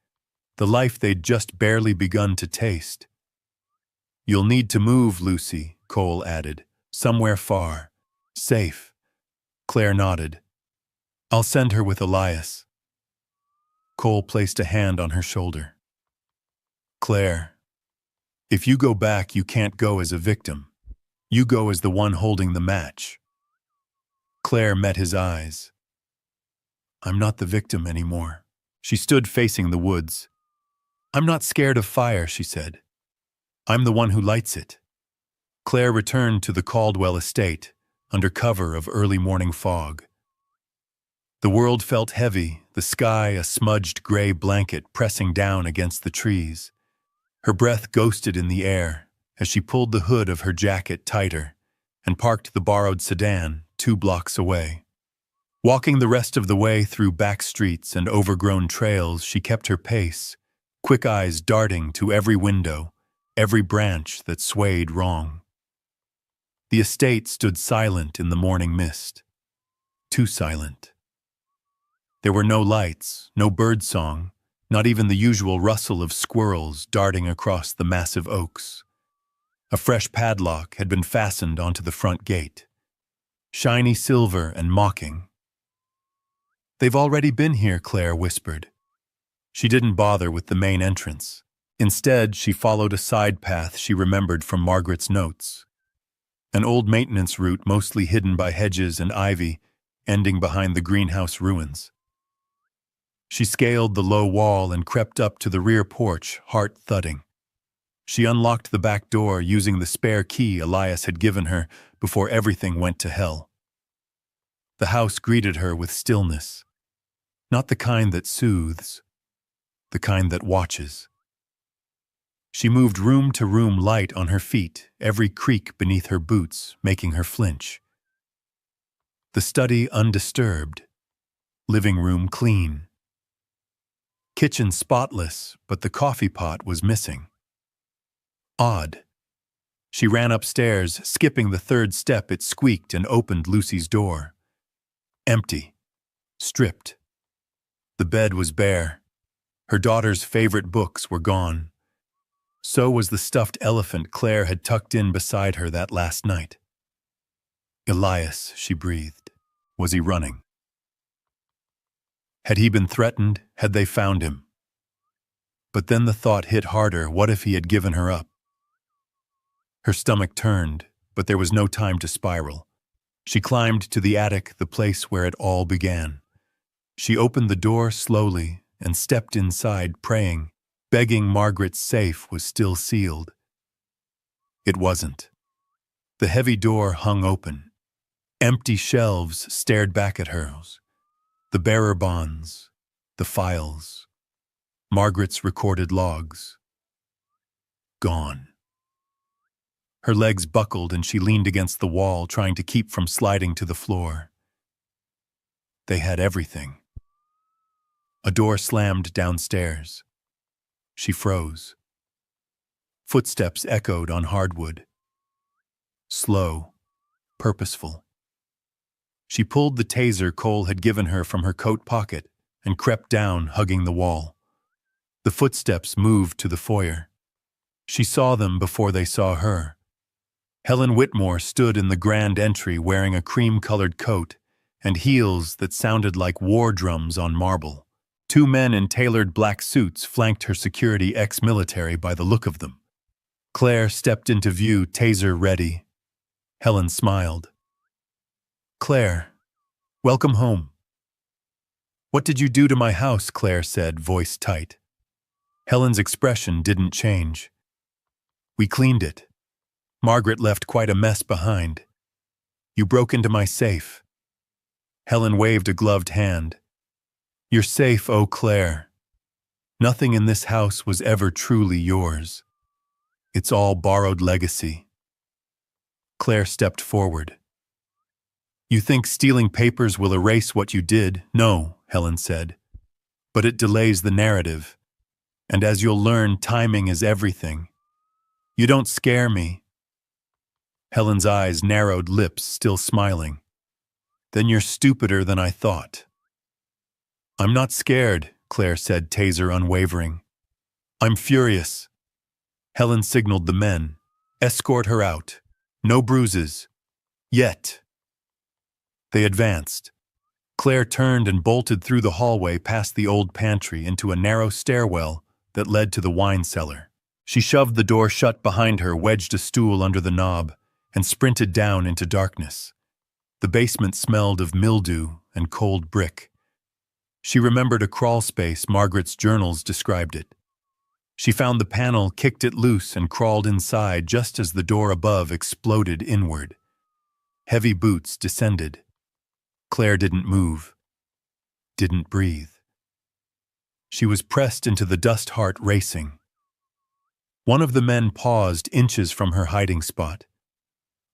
the life they'd just barely begun to taste. You'll need to move, Lucy, Cole added, somewhere far, safe. Claire nodded. I'll send her with Elias. Cole placed a hand on her shoulder. Claire, if you go back, you can't go as a victim. You go as the one holding the match. Claire met his eyes. I'm not the victim anymore. She stood facing the woods. I'm not scared of fire, she said. I'm the one who lights it. Claire returned to the Caldwell estate, under cover of early morning fog. The world felt heavy, the sky a smudged gray blanket pressing down against the trees. Her breath ghosted in the air as she pulled the hood of her jacket tighter and parked the borrowed sedan 2 blocks away. Walking the rest of the way through back streets and overgrown trails, she kept her pace, quick eyes darting to every window, every branch that swayed wrong. The estate stood silent in the morning mist. Too silent. There were no lights, no birdsong, not even the usual rustle of squirrels darting across the massive oaks. A fresh padlock had been fastened onto the front gate. Shiny silver and mocking. They've already been here, Claire whispered. She didn't bother with the main entrance. Instead, she followed a side path she remembered from Margaret's notes. An old maintenance route mostly hidden by hedges and ivy, ending behind the greenhouse ruins. She scaled the low wall and crept up to the rear porch, heart thudding. She unlocked the back door using the spare key Elias had given her before everything went to hell. The house greeted her with stillness. Not the kind that soothes, the kind that watches. She moved room to room light on her feet, every creak beneath her boots making her flinch. The study undisturbed, living room clean. Kitchen spotless, but the coffee pot was missing. Odd. She ran upstairs, skipping the 3rd step it squeaked and opened Lucy's door. Empty. Stripped. The bed was bare. Her daughter's favorite books were gone. So was the stuffed elephant Claire had tucked in beside her that last night. Elias, she breathed. Was he running? Had he been threatened? Had they found him? But then the thought hit harder. What if he had given her up? Her stomach turned, but there was no time to spiral. She climbed to the attic, the place where it all began. She opened the door slowly and stepped inside, praying, begging Margaret's safe was still sealed. It wasn't. The heavy door hung open. Empty shelves stared back at her. The bearer bonds, the files, Margaret's recorded logs. Gone. Her legs buckled and she leaned against the wall, trying to keep from sliding to the floor. They had everything. A door slammed downstairs. She froze. Footsteps echoed on hardwood. Slow, purposeful. She pulled the taser Cole had given her from her coat pocket and crept down, hugging the wall. The footsteps moved to the foyer. She saw them before they saw her. Helen Whitmore stood in the grand entry wearing a cream-colored coat and heels that sounded like war drums on marble. 2 men in tailored black suits flanked her security ex-military by the look of them. Claire stepped into view, taser ready. Helen smiled. Claire, welcome home. What did you do to my house? Claire said, voice tight. Helen's expression didn't change. We cleaned it. Margaret left quite a mess behind. You broke into my safe. Helen waved a gloved hand. You're safe, oh Claire. Nothing in this house was ever truly yours. It's all borrowed legacy. Claire stepped forward. You think stealing papers will erase what you did? No, Helen said. But it delays the narrative. And as you'll learn, timing is everything. You don't scare me. Helen's eyes narrowed, lips still smiling. Then you're stupider than I thought. I'm not scared, Claire said, taser unwavering. I'm furious. Helen signaled the men. Escort her out. No bruises. Yet. They advanced. Claire turned and bolted through the hallway past the old pantry into a narrow stairwell that led to the wine cellar. She shoved the door shut behind her, wedged a stool under the knob, and sprinted down into darkness. The basement smelled of mildew and cold brick. She remembered a crawl space Margaret's journals described it. She found the panel, kicked it loose, and crawled inside just as the door above exploded inward. Heavy boots descended. Claire didn't move, didn't breathe. She was pressed into the dust, heart racing. One of the men paused inches from her hiding spot.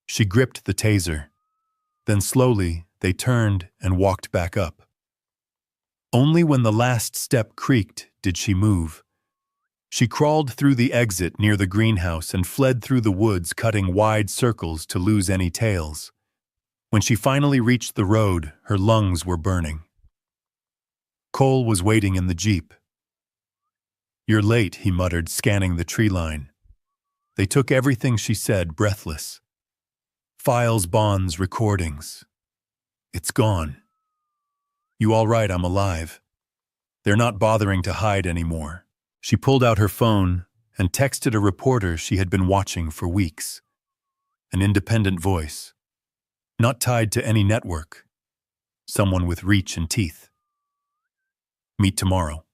She gripped the taser. Then slowly, they turned and walked back up. Only when the last step creaked did she move. She crawled through the exit near the greenhouse and fled through the woods, cutting wide circles to lose any tails. When she finally reached the road, her lungs were burning. Cole was waiting in the Jeep. "You're late," he muttered, scanning the tree line. They took everything she said, breathless. Files, bonds, recordings. "It's gone." "You all right? I'm alive." "They're not bothering to hide anymore." She pulled out her phone and texted a reporter she had been watching for weeks. An independent voice. Not tied to any network. Someone with reach and teeth. "Meet tomorrow."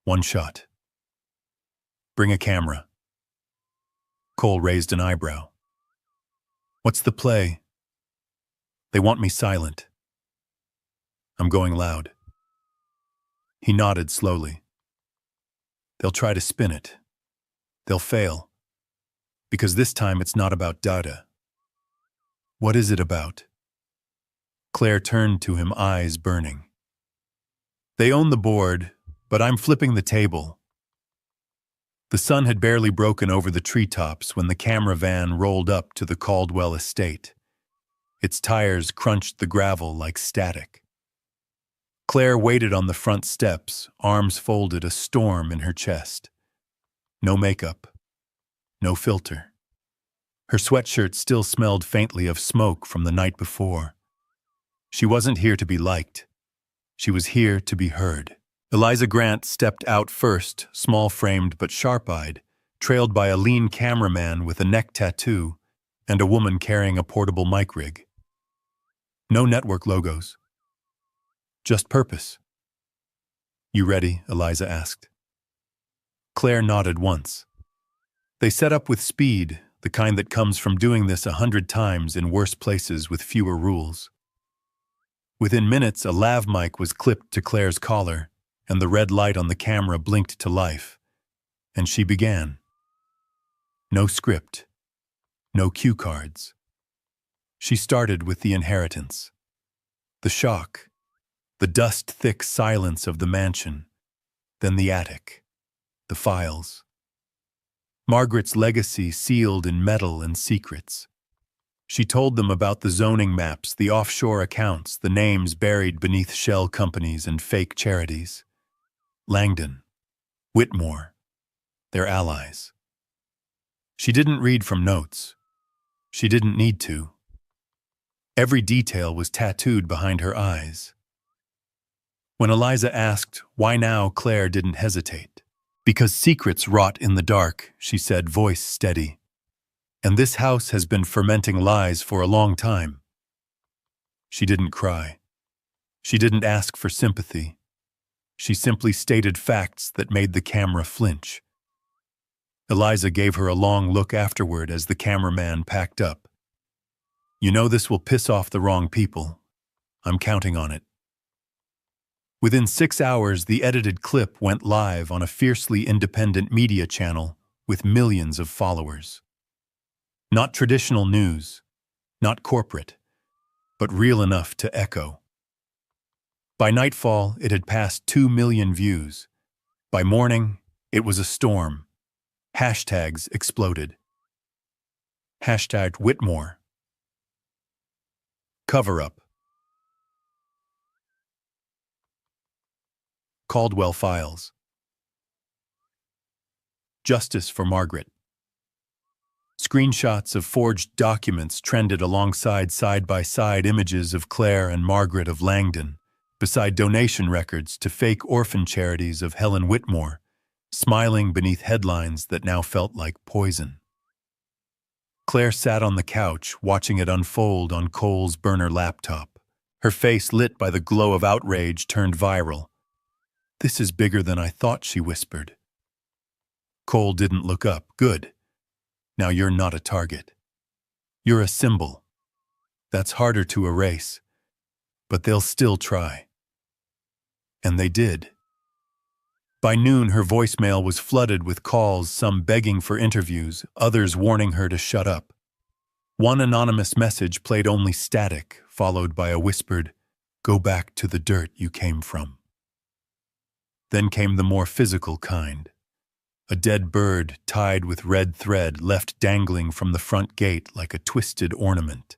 One shot. "Bring a camera." Cole raised an eyebrow. "What's the play?" "They want me silent." "I'm going loud." He nodded slowly. "They'll try to spin it. They'll fail. Because this time it's not about data." "What is it about?" Claire turned to him, eyes burning. "They own the board, but I'm flipping the table." The sun had barely broken over the treetops when the camera van rolled up to the Caldwell estate. Its tires crunched the gravel like static. Claire waited on the front steps, arms folded, a storm in her chest. No makeup. No filter. Her sweatshirt still smelled faintly of smoke from the night before. She wasn't here to be liked. She was here to be heard. Eliza Grant stepped out first, small-framed but sharp-eyed, trailed by a lean cameraman with a neck tattoo and a woman carrying a portable mic rig. No network logos. Just purpose. "You ready?" Eliza asked. Claire nodded once. They set up with speed, the kind that comes from doing this 100 times in worse places with fewer rules. Within minutes, a lav mic was clipped to Claire's collar, and the red light on the camera blinked to life. And she began. No script. No cue cards. She started with the inheritance. The shock. The dust-thick silence of the mansion. Then the attic. The files. Margaret's legacy sealed in metal and secrets. She told them about the zoning maps, the offshore accounts, the names buried beneath shell companies and fake charities. Langdon, Whitmore, their allies. She didn't read from notes. She didn't need to. Every detail was tattooed behind her eyes. When Eliza asked why now, Claire didn't hesitate. "Because secrets rot in the dark," she said, voice steady. "And this house has been fermenting lies for a long time." She didn't cry. She didn't ask for sympathy. She simply stated facts that made the camera flinch. Eliza gave her a long look afterward as the cameraman packed up. "You know this will piss off the wrong people. I'm counting on it." Within 6 hours, the edited clip went live on a fiercely independent media channel with millions of followers. Not traditional news, not corporate, but real enough to echo. By nightfall, it had passed 2 million views. By morning, it was a storm. Hashtags exploded. Hashtag Whitmore. Cover-up. Caldwell Files. Justice for Margaret. Screenshots of forged documents trended alongside side-by-side images of Claire and Margaret of Langdon, beside donation records to fake orphan charities of Helen Whitmore, smiling beneath headlines that now felt like poison. Claire sat on the couch, watching it unfold on Cole's burner laptop. Her face, lit by the glow of outrage, turned viral. "This is bigger than I thought," she whispered. Cole didn't look up. "Good. Now you're not a target. You're a symbol. That's harder to erase, but they'll still try." And they did. By noon, her voicemail was flooded with calls, some begging for interviews, others warning her to shut up. One anonymous message played only static, followed by a whispered, "Go back to the dirt you came from." Then came the more physical kind. A dead bird tied with red thread left dangling from the front gate like a twisted ornament.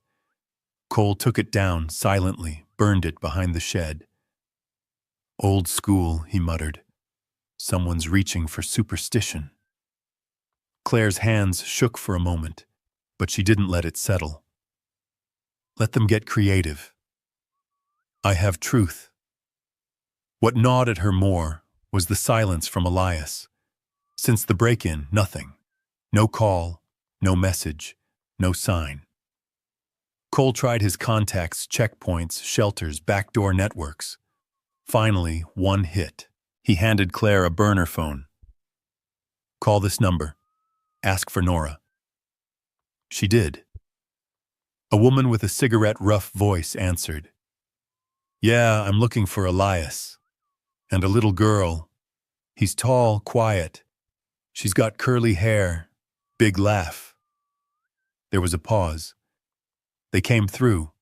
Cole took it down silently, burned it behind the shed. "Old school," he muttered. "Someone's reaching for superstition." Claire's hands shook for a moment, but she didn't let it settle. "Let them get creative. I have truth." What gnawed at her more was the silence from Elias. Since the break-in, nothing. No call, no message, no sign. Cole tried his contacts, checkpoints, shelters, backdoor networks. Finally, one hit. He handed Claire a burner phone. "Call this number. Ask for Nora." She did. A woman with a cigarette-rough voice answered. "Yeah, I'm looking for Elias. And a little girl. He's tall, quiet. She's got curly hair, big laugh." There was a pause. "They came through.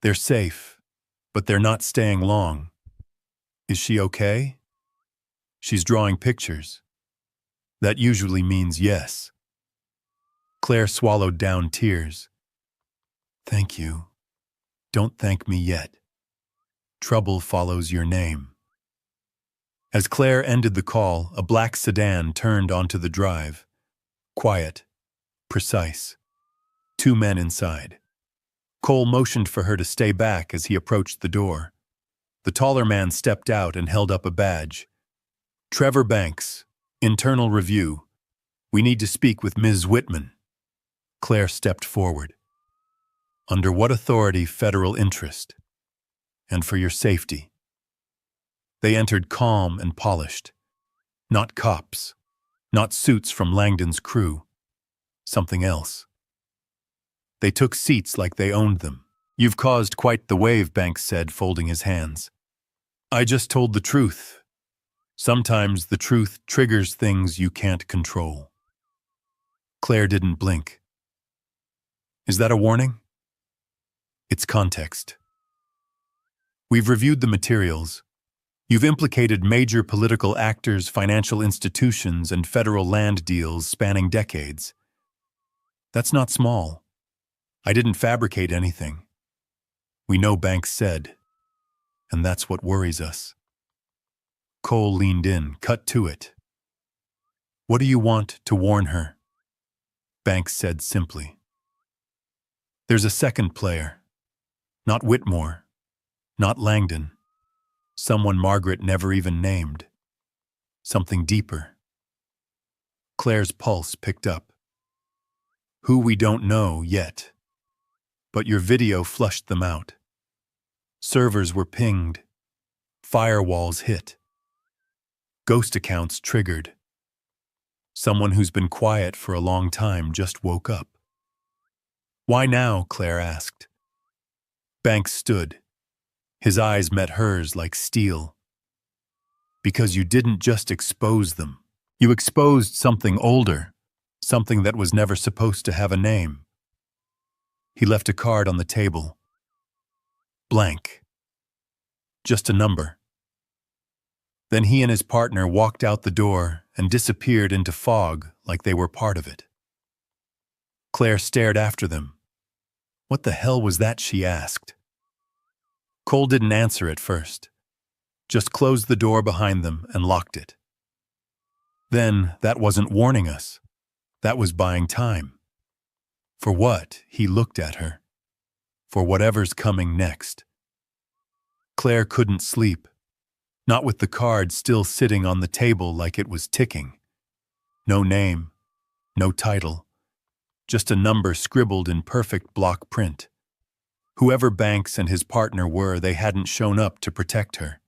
They're safe, but they're not staying long. Is she okay?" "She's drawing pictures." "That usually means yes." Claire swallowed down tears. "Thank you. Don't thank me yet. Trouble follows your name." As Claire ended the call, a black sedan turned onto the drive. Quiet, precise. 2 men inside. Cole motioned for her to stay back as he approached the door. The taller man stepped out and held up a badge. "Trevor Banks, Internal Review. We need to speak with Ms. Whitman." Claire stepped forward. "Under what authority? Federal interest. And for your safety." They entered calm and polished. Not cops. Not suits from Langdon's crew. Something else. They took seats like they owned them. "You've caused quite the wave," Banks said, folding his hands. "I just told the truth. Sometimes the truth triggers things you can't control." Claire didn't blink. "Is that a warning?" "It's context. We've reviewed the materials. You've implicated major political actors, financial institutions, and federal land deals spanning decades. That's not small. I didn't fabricate anything. We know," Banks said, "and that's what worries us." Cole leaned in, cut to it. "What do you want to warn her?" Banks said simply. "There's a second player. Not Whitmore. Not Langdon. Someone Margaret never even named. Something deeper." Claire's pulse picked up. "Who we don't know yet. But your video flushed them out. Servers were pinged. Firewalls hit. Ghost accounts triggered. Someone who's been quiet for a long time just woke up." "Why now?" Claire asked. Banks stood. His eyes met hers like steel. "Because you didn't just expose them. You exposed something older, something that was never supposed to have a name." He left a card on the table. Blank. Just a number. Then he and his partner walked out the door and disappeared into fog like they were part of it. Claire stared after them. "What the hell was that?" she asked. Cole didn't answer at first. Just closed the door behind them and locked it. Then, that wasn't warning us. That was buying time. For what? He looked at her. For whatever's coming next. Claire couldn't sleep. Not with the card still sitting on the table like it was ticking. No name. No title. just a number scribbled in perfect block print. Whoever Banks and his partner were, they hadn't shown up to protect her.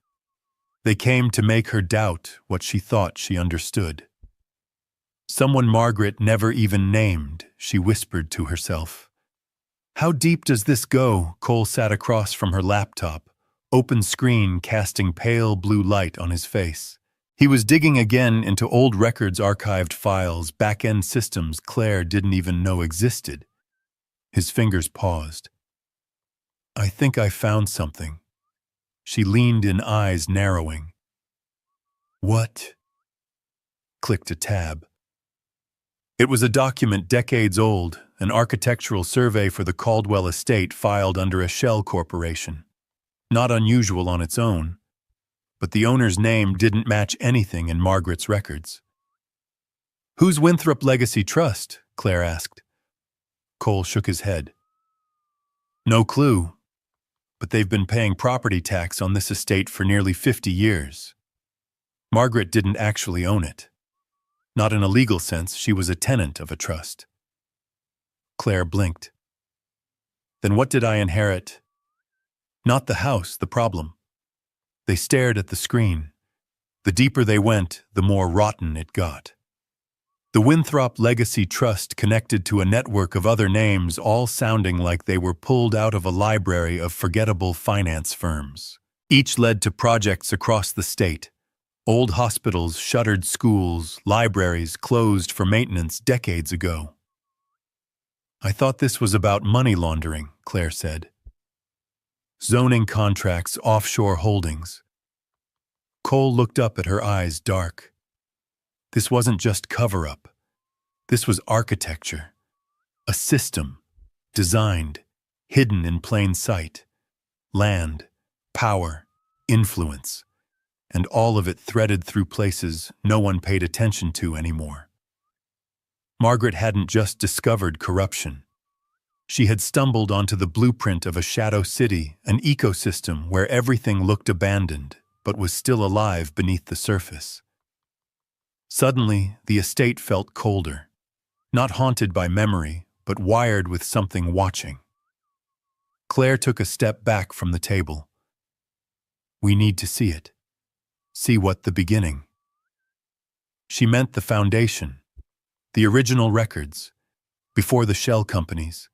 They came to make her doubt what she thought she understood. Someone Margaret never even named, she whispered to herself. How deep does this go? Cole sat across from her laptop, open screen casting pale blue light on his face. He was digging again into old records, archived files, back-end systems Claire didn't even know existed. His fingers paused. I think I found something. She leaned in, eyes narrowing. What? Clicked a tab. It was a document decades old, an architectural survey for the Caldwell estate filed under a shell corporation. Not unusual on its own, but the owner's name didn't match anything in Margaret's records. Who's Winthrop Legacy Trust? Claire asked. Cole shook his head. No clue, but they've been paying property tax on this estate for nearly 50 years. Margaret didn't actually own it. Not in a legal sense, she was a tenant of a trust. Claire blinked. Then what did I inherit? Not the house, the problem. They stared at the screen. The deeper they went, the more rotten it got. The Winthrop Legacy Trust connected to a network of other names, all sounding like they were pulled out of a library of forgettable finance firms. Each led to projects across the state. Old hospitals, shuttered schools, libraries closed for maintenance decades ago. I thought this was about money laundering, Claire said. Zoning contracts, offshore holdings. Cole looked up at her, eyes dark. This wasn't just cover-up. This was architecture. A system, designed, hidden in plain sight. Land, power, influence. And all of it threaded through places no one paid attention to anymore. Margaret hadn't just discovered corruption. She had stumbled onto the blueprint of a shadow city, an ecosystem where everything looked abandoned, but was still alive beneath the surface. Suddenly, the estate felt colder, not haunted by memory, but wired with something watching. Claire took a step back from the table. We need to see it. See what the beginning. She meant the foundation, the original records, before the shell companies,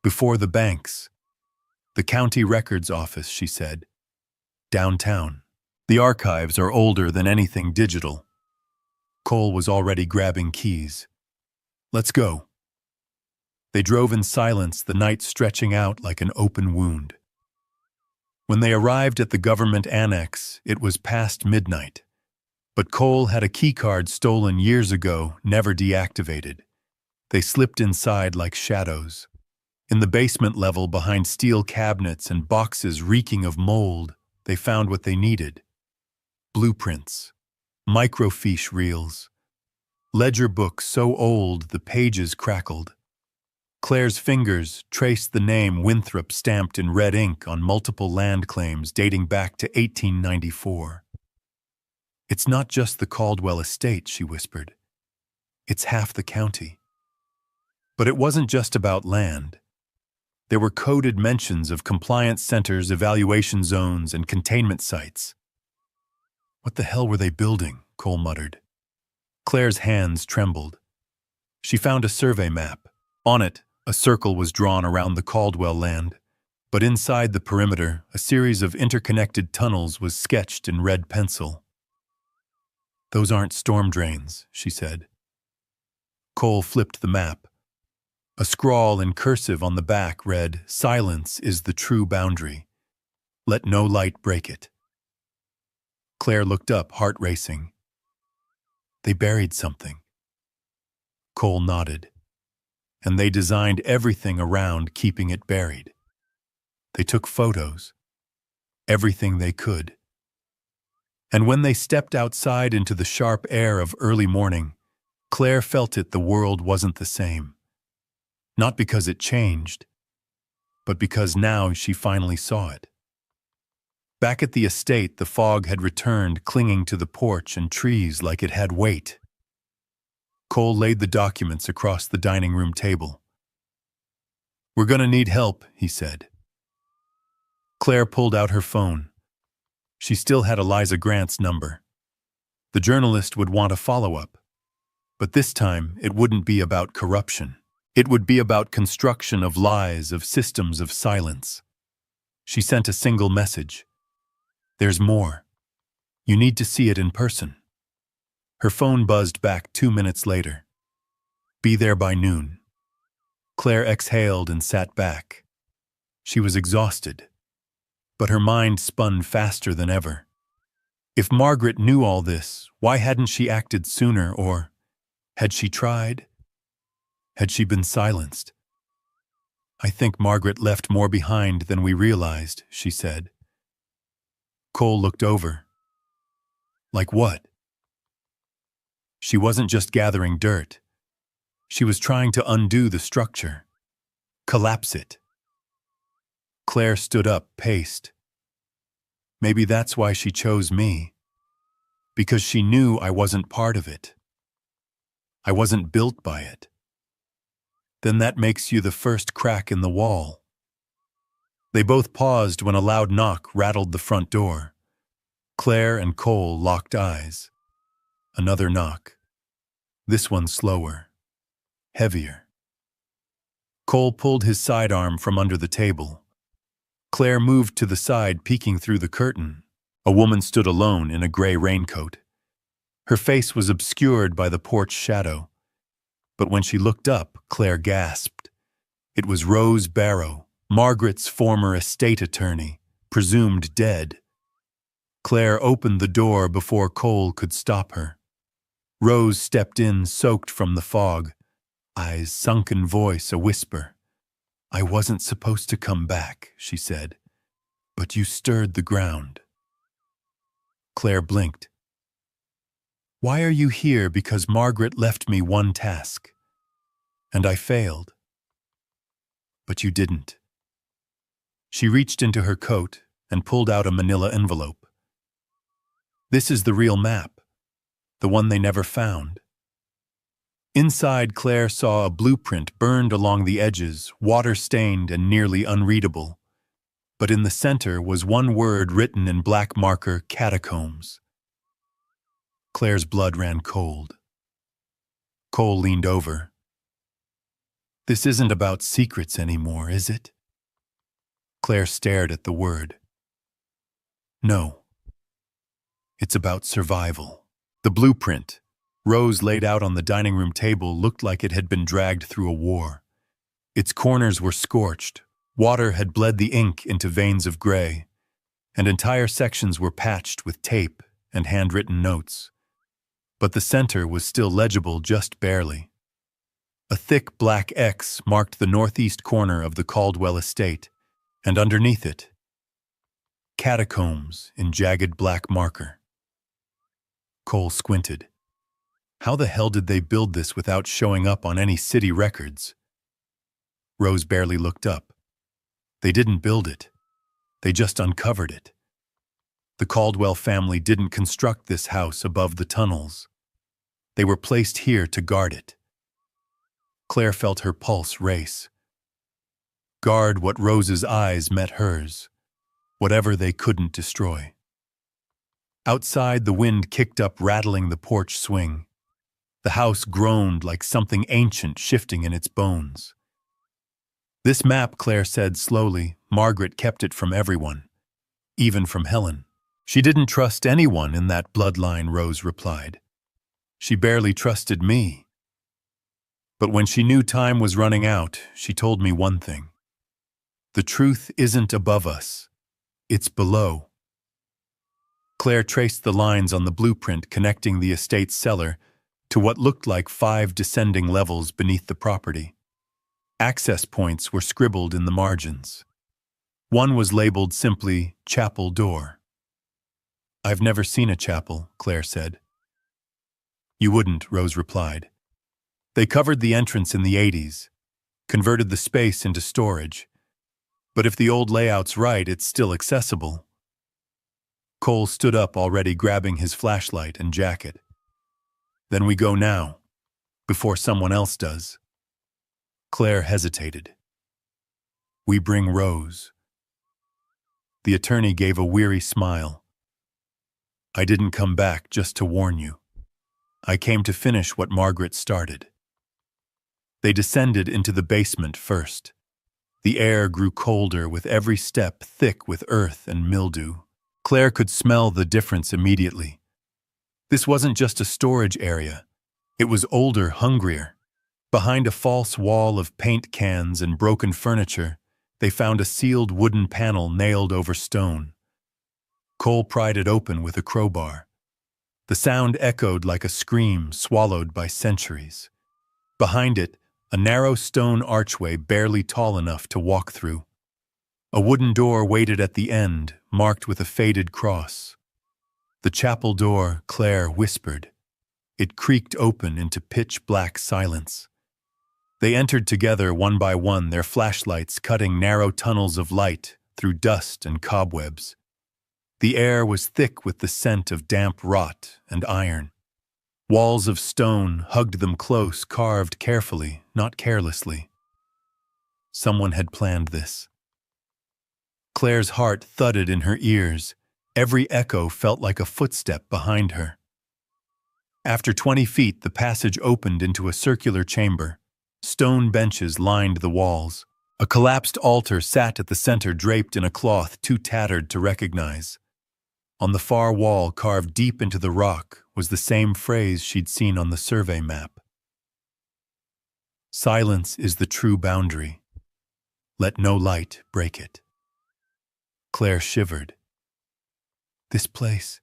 before the banks. The county records office, she said. Downtown. The archives are older than anything digital. Cole was already grabbing keys. Let's go. They drove in silence, the night stretching out like an open wound. When they arrived at the government annex, it was past midnight. But Cole had a keycard stolen years ago, never deactivated. They slipped inside like shadows. In the basement level, behind steel cabinets and boxes reeking of mold, they found what they needed. Blueprints, microfiche reels, ledger books so old the pages crackled. Claire's fingers traced the name Winthrop stamped in red ink on multiple land claims dating back to 1894. It's not just the Caldwell estate, she whispered. It's half the county. But it wasn't just about land. There were coded mentions of compliance centers, evaluation zones, and containment sites. What the hell were they building? Cole muttered. Claire's hands trembled. She found a survey map. On it, a circle was drawn around the Caldwell land, but inside the perimeter, a series of interconnected tunnels was sketched in red pencil. Those aren't storm drains, she said. Cole flipped the map. A scrawl in cursive on the back read, "Silence is the true boundary. Let no light break it." Claire looked up, heart racing. They buried something. Cole nodded. And they designed everything around keeping it buried. They took photos. Everything they could. And when they stepped outside into the sharp air of early morning, Claire felt the world wasn't the same. Not because it changed, but because now she finally saw it. Back at the estate, the fog had returned, clinging to the porch and trees like it had weight. Cole laid the documents across the dining room table. "We're gonna need help," he said. Claire pulled out her phone. She still had Eliza Grant's number. The journalist would want a follow-up. But this time, it wouldn't be about corruption. It would be about construction of lies, of systems of silence. She sent a single message. "There's more. You need to see it in person." Her phone buzzed back 2 minutes later. "Be there by noon." Claire exhaled and sat back. She was exhausted, but her mind spun faster than ever. If Margaret knew all this, why hadn't she acted sooner, or had she tried? Had she been silenced? "I think Margaret left more behind than we realized," she said. Cole looked over. "Like what?" She wasn't just gathering dirt. She was trying to undo the structure, collapse it. Claire stood up, paced. "Maybe that's why she chose me. Because she knew I wasn't part of it. I wasn't built by it." "Then that makes you the first crack in the wall." They both paused when a loud knock rattled the front door. Claire and Cole locked eyes. Another knock. This one slower, heavier. Cole pulled his sidearm from under the table. Claire moved to the side, peeking through the curtain. A woman stood alone in a gray raincoat. Her face was obscured by the porch shadow. But when she looked up, Claire gasped. It was Rose Barrow, Margaret's former estate attorney, presumed dead. Claire opened the door before Cole could stop her. Rose stepped in, soaked from the fog, eyes sunken, voice a whisper. "I wasn't supposed to come back," she said, "but you stirred the ground." Claire blinked. "Why are you here? Because Margaret left me one task. And I failed. But you didn't." She reached into her coat and pulled out a manila envelope. "This is the real map, the one they never found." Inside, Claire saw a blueprint burned along the edges, water-stained and nearly unreadable. But in the center was one word written in black marker: catacombs. Claire's blood ran cold. Cole leaned over. "This isn't about secrets anymore, is it?" Claire stared at the word. "No. It's about survival." The blueprint, Rose laid out on the dining room table, looked like it had been dragged through a war. Its corners were scorched, water had bled the ink into veins of gray, and entire sections were patched with tape and handwritten notes. But the center was still legible, just barely. A thick black X marked the northeast corner of the Caldwell estate, and underneath it, catacombs in jagged black marker. Cole squinted. How the hell did they build this without showing up on any city records? Rose barely looked up. They didn't build it. They just uncovered it. The Caldwell family didn't construct this house above the tunnels. They were placed here to guard it. Claire felt her pulse race. Guard what Rose's eyes met hers, whatever they couldn't destroy. Outside, the wind kicked up, rattling the porch swing. The house groaned like something ancient shifting in its bones. "This map," Claire said slowly, "Margaret kept it from everyone, even from Helen." "She didn't trust anyone in that bloodline," Rose replied. "She barely trusted me. But when she knew time was running out, she told me one thing. The truth isn't above us. It's below." Claire traced the lines on the blueprint connecting the estate's cellar to what looked like 5 descending levels beneath the property. Access points were scribbled in the margins. One was labeled simply "Chapel Door." "I've never seen a chapel," Claire said. "You wouldn't," Rose replied. "They covered the entrance in the 80s, converted the space into storage. But if the old layout's right, it's still accessible." Cole stood up, already grabbing his flashlight and jacket. "Then we go now." before someone else does. Claire hesitated. We bring Rose. The attorney gave a weary smile. I didn't come back just to warn you. I came to finish what Margaret started. They descended into the basement first. The air grew colder with every step, thick with earth and mildew. Claire could smell the difference immediately. This wasn't just a storage area. It was older, hungrier. Behind a false wall of paint cans and broken furniture, they found a sealed wooden panel nailed over stone. Cole pried it open with a crowbar. The sound echoed like a scream swallowed by centuries. Behind it, a narrow stone archway barely tall enough to walk through. A wooden door waited at the end, marked with a faded cross. The chapel door, Claire whispered. It creaked open into pitch-black silence. They entered together one by one, their flashlights cutting narrow tunnels of light through dust and cobwebs. The air was thick with the scent of damp rot and iron. Walls of stone hugged them close, carved carefully, not carelessly. Someone had planned this. Claire's heart thudded in her ears. Every echo felt like a footstep behind her. After 20 feet, the passage opened into a circular chamber. Stone benches lined the walls. A collapsed altar sat at the center, draped in a cloth too tattered to recognize. On the far wall, carved deep into the rock, was the same phrase she'd seen on the survey map. Silence is the true boundary. Let no light break it. Claire shivered. This place,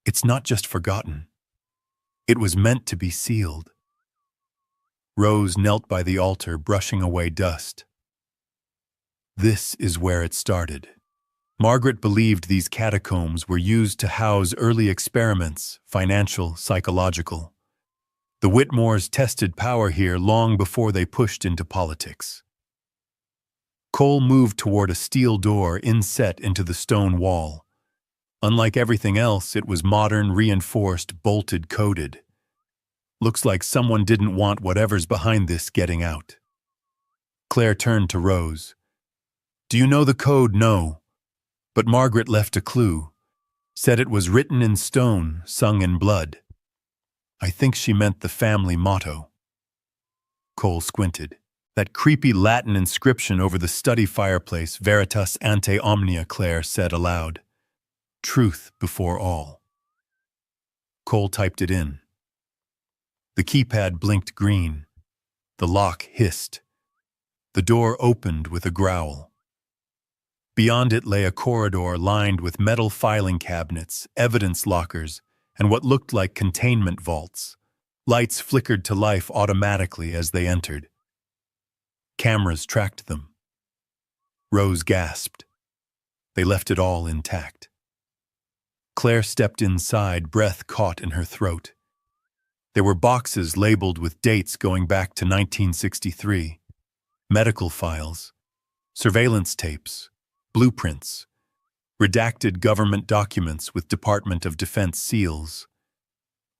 it's not just forgotten. It was meant to be sealed. Rose knelt by the altar, brushing away dust. This is where it started. Margaret believed these catacombs were used to house early experiments, financial, psychological. The Whitmores tested power here long before they pushed into politics. Cole moved toward a steel door inset into the stone wall. Unlike everything else, it was modern, reinforced, bolted, coded. Looks like someone didn't want whatever's behind this getting out. Claire turned to Rose. Do you know the code? No. But Margaret left a clue. Said it was written in stone, sung in blood. I think she meant the family motto. Cole squinted. That creepy Latin inscription over the study fireplace, Veritas ante omnia, Claire said aloud. Truth before all. Cole typed it in. The keypad blinked green. The lock hissed. The door opened with a growl. Beyond it lay a corridor lined with metal filing cabinets, evidence lockers, and what looked like containment vaults. Lights flickered to life automatically as they entered. Cameras tracked them. Rose gasped. They left it all intact. Claire stepped inside, breath caught in her throat. There were boxes labeled with dates going back to 1963, medical files, surveillance tapes, blueprints, redacted government documents with Department of Defense seals.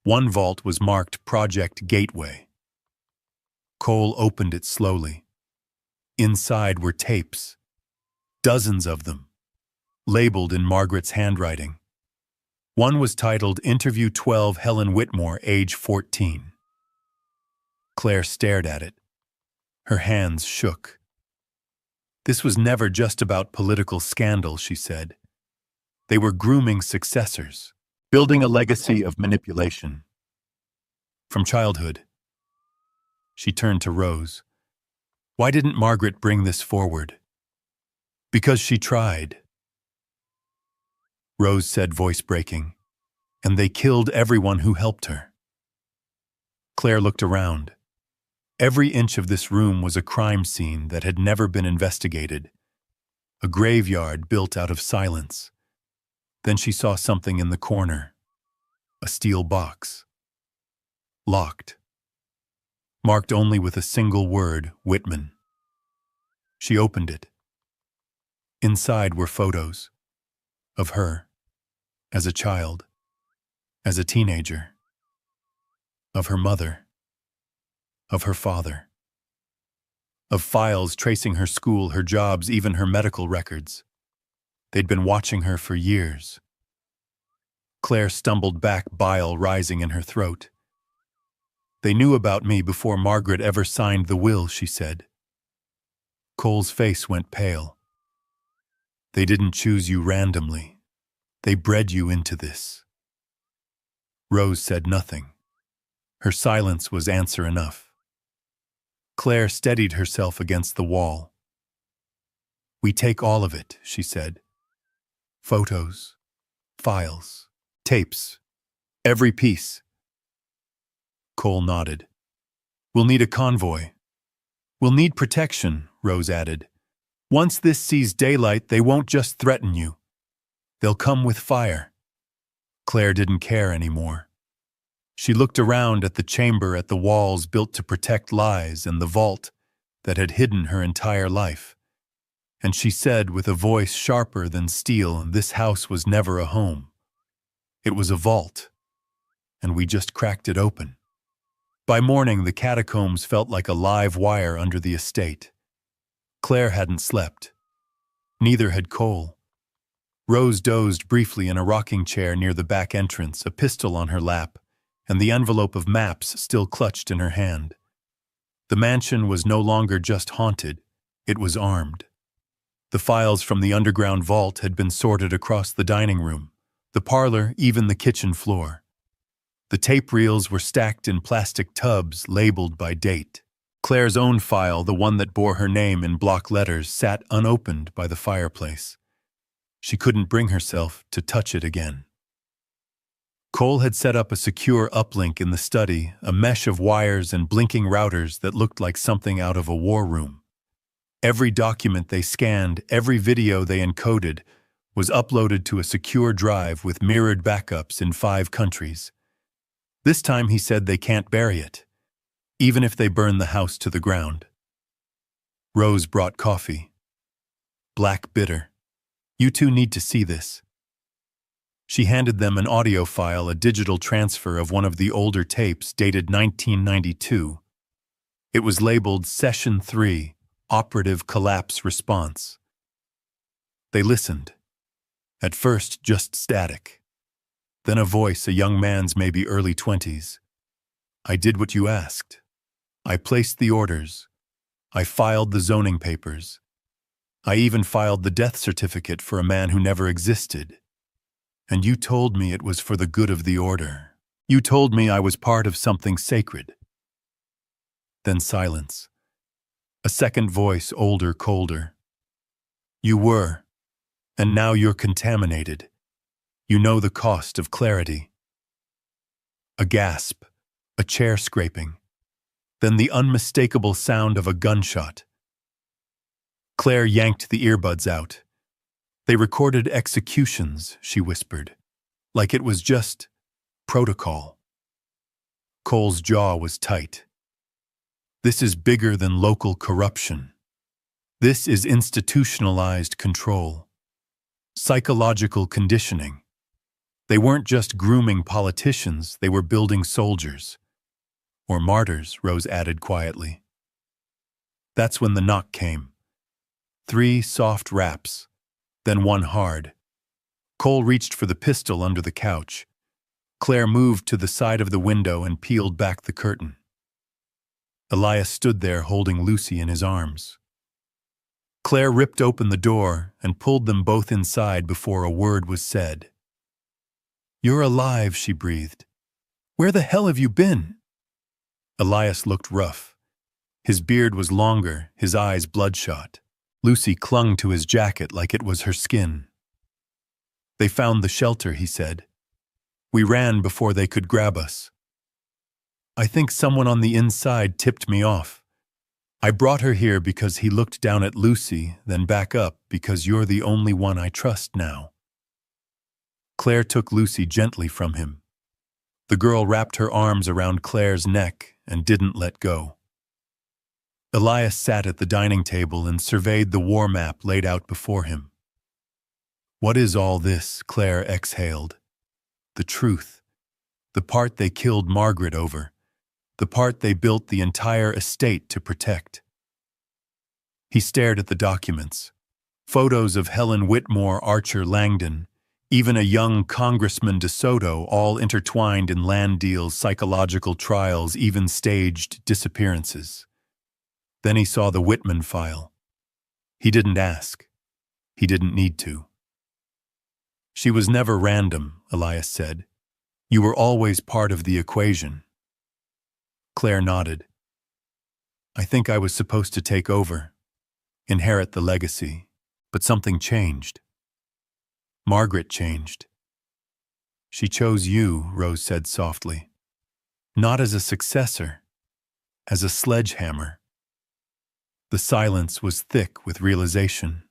One vault was marked Project Gateway. Cole opened it slowly. Inside were tapes, dozens of them, labeled in Margaret's handwriting. One was titled Interview 12 Helen Whitmore, age 14. Claire stared at it. Her hands shook. This was never just about political scandal, she said. They were grooming successors, building a legacy of manipulation. From childhood. She turned to Rose. Why didn't Margaret bring this forward? Because she tried. Rose said, voice breaking, and they killed everyone who helped her. Claire looked around. Every inch of this room was a crime scene that had never been investigated, a graveyard built out of silence. Then she saw something in the corner, a steel box. Locked. Marked only with a single word, Whitman. She opened it. Inside were photos of her, as a child, as a teenager, of her mother, of her father. Of files tracing her school, her jobs, even her medical records. They'd been watching her for years. Claire stumbled back, bile rising in her throat. They knew about me before Margaret ever signed the will, she said. Cole's face went pale. They didn't choose you randomly. They bred you into this. Rose said nothing. Her silence was answer enough. Claire steadied herself against the wall. We take all of it, she said. Photos, files, tapes, every piece. Cole nodded. We'll need a convoy. We'll need protection, Rose added. Once this sees daylight, they won't just threaten you. They'll come with fire. Claire didn't care anymore. She looked around at the chamber, at the walls built to protect lies, and the vault that had hidden her entire life. And she said with a voice sharper than steel, this house was never a home. It was a vault, and we just cracked it open. By morning, the catacombs felt like a live wire under the estate. Claire hadn't slept. Neither had Cole. Rose dozed briefly in a rocking chair near the back entrance, a pistol on her lap, and the envelope of maps still clutched in her hand. The mansion was no longer just haunted, it was armed. The files from the underground vault had been sorted across the dining room, the parlor, even the kitchen floor. The tape reels were stacked in plastic tubs labeled by date. Claire's own file, the one that bore her name in block letters, sat unopened by the fireplace. She couldn't bring herself to touch it again. Cole had set up a secure uplink in the study, a mesh of wires and blinking routers that looked like something out of a war room. Every document they scanned, every video they encoded, was uploaded to a secure drive with mirrored backups in 5 countries. This time he said they can't bury it, even if they burn the house to the ground. Rose brought coffee. Black bitter. You two need to see this. She handed them an audio file, a digital transfer of one of the older tapes dated 1992. It was labeled Session 3, Operative Collapse Response. They listened. At first, just static. Then a voice, a young man's maybe early 20s. I did what you asked. I placed the orders. I filed the zoning papers. I even filed the death certificate for a man who never existed. And you told me it was for the good of the order. You told me I was part of something sacred. Then silence. A second voice, older, colder. You were, and now you're contaminated. You know the cost of clarity. A gasp, a chair scraping, then the unmistakable sound of a gunshot. Claire yanked the earbuds out. They recorded executions, she whispered, like it was just protocol. Cole's jaw was tight. This is bigger than local corruption. This is institutionalized control. Psychological conditioning. They weren't just grooming politicians, they were building soldiers. Or martyrs, Rose added quietly. That's when the knock came. 3 soft raps, then one hard. Cole reached for the pistol under the couch. Claire moved to the side of the window and peeled back the curtain. Elias stood there holding Lucy in his arms. Claire ripped open the door and pulled them both inside before a word was said. You're alive, she breathed. Where the hell have you been? Elias looked rough. His beard was longer, his eyes bloodshot. Lucy clung to his jacket like it was her skin. They found the shelter, he said. We ran before they could grab us. I think someone on the inside tipped me off. I brought her here because he looked down at Lucy, then back up because you're the only one I trust now. Claire took Lucy gently from him. The girl wrapped her arms around Claire's neck and didn't let go. Elias sat at the dining table and surveyed the war map laid out before him. What is all this? Claire exhaled. The truth. The part they killed Margaret over. the part they built the entire estate to protect. He stared at the documents. Photos of Helen Whitmore, Archer Langdon, even a young Congressman DeSoto, all intertwined in land deals, psychological trials, even staged disappearances. Then he saw the Whitman file. He didn't ask. He didn't need to. She was never random, Elias said. You were always part of the equation. Claire nodded. I think I was supposed to take over, inherit the legacy. But something changed. Margaret changed. She chose you, Rose said softly. Not as a successor, as a sledgehammer. The silence was thick with realization.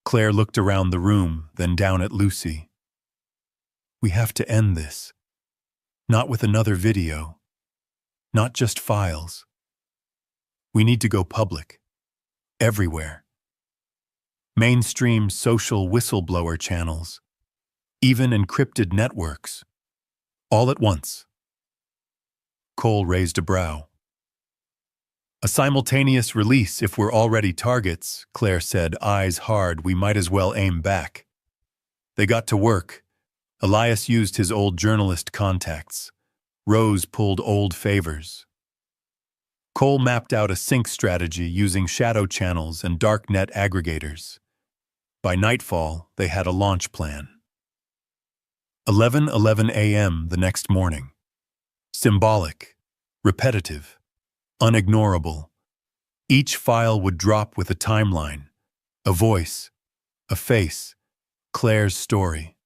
Claire looked around the room, then down at Lucy. We have to end this. Not with another video. Not just files. We need to go public. Everywhere. Mainstream social whistleblower channels, even encrypted networks, all at once. Cole raised a brow. A simultaneous release if we're already targets, Claire said, eyes hard. We might as well aim back. They got to work. Elias used his old journalist contacts. Rose pulled old favors. Cole mapped out a sync strategy using shadow channels and darknet aggregators. By nightfall, they had a launch plan. 11:11 a.m. the next morning. Symbolic, repetitive, unignorable. Each file would drop with a timeline, a voice, a face, Claire's story.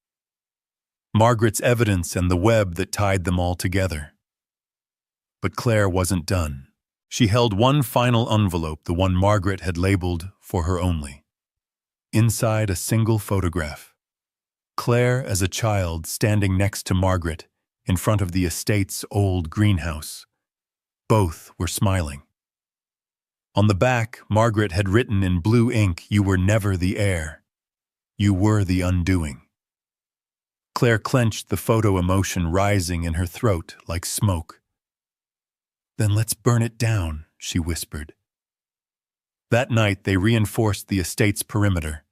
Margaret's evidence and the web that tied them all together. But Claire wasn't done. She held one final envelope, the one Margaret had labeled for her only. Inside a single photograph. Claire as a child standing next to Margaret in front of the estate's old greenhouse. Both were smiling. On the back, Margaret had written in blue ink, "You were never the heir. You were the undoing." Claire clenched, the photo emotion rising in her throat like smoke. "Then let's burn it down," she whispered. That night they reinforced the estate's perimeter.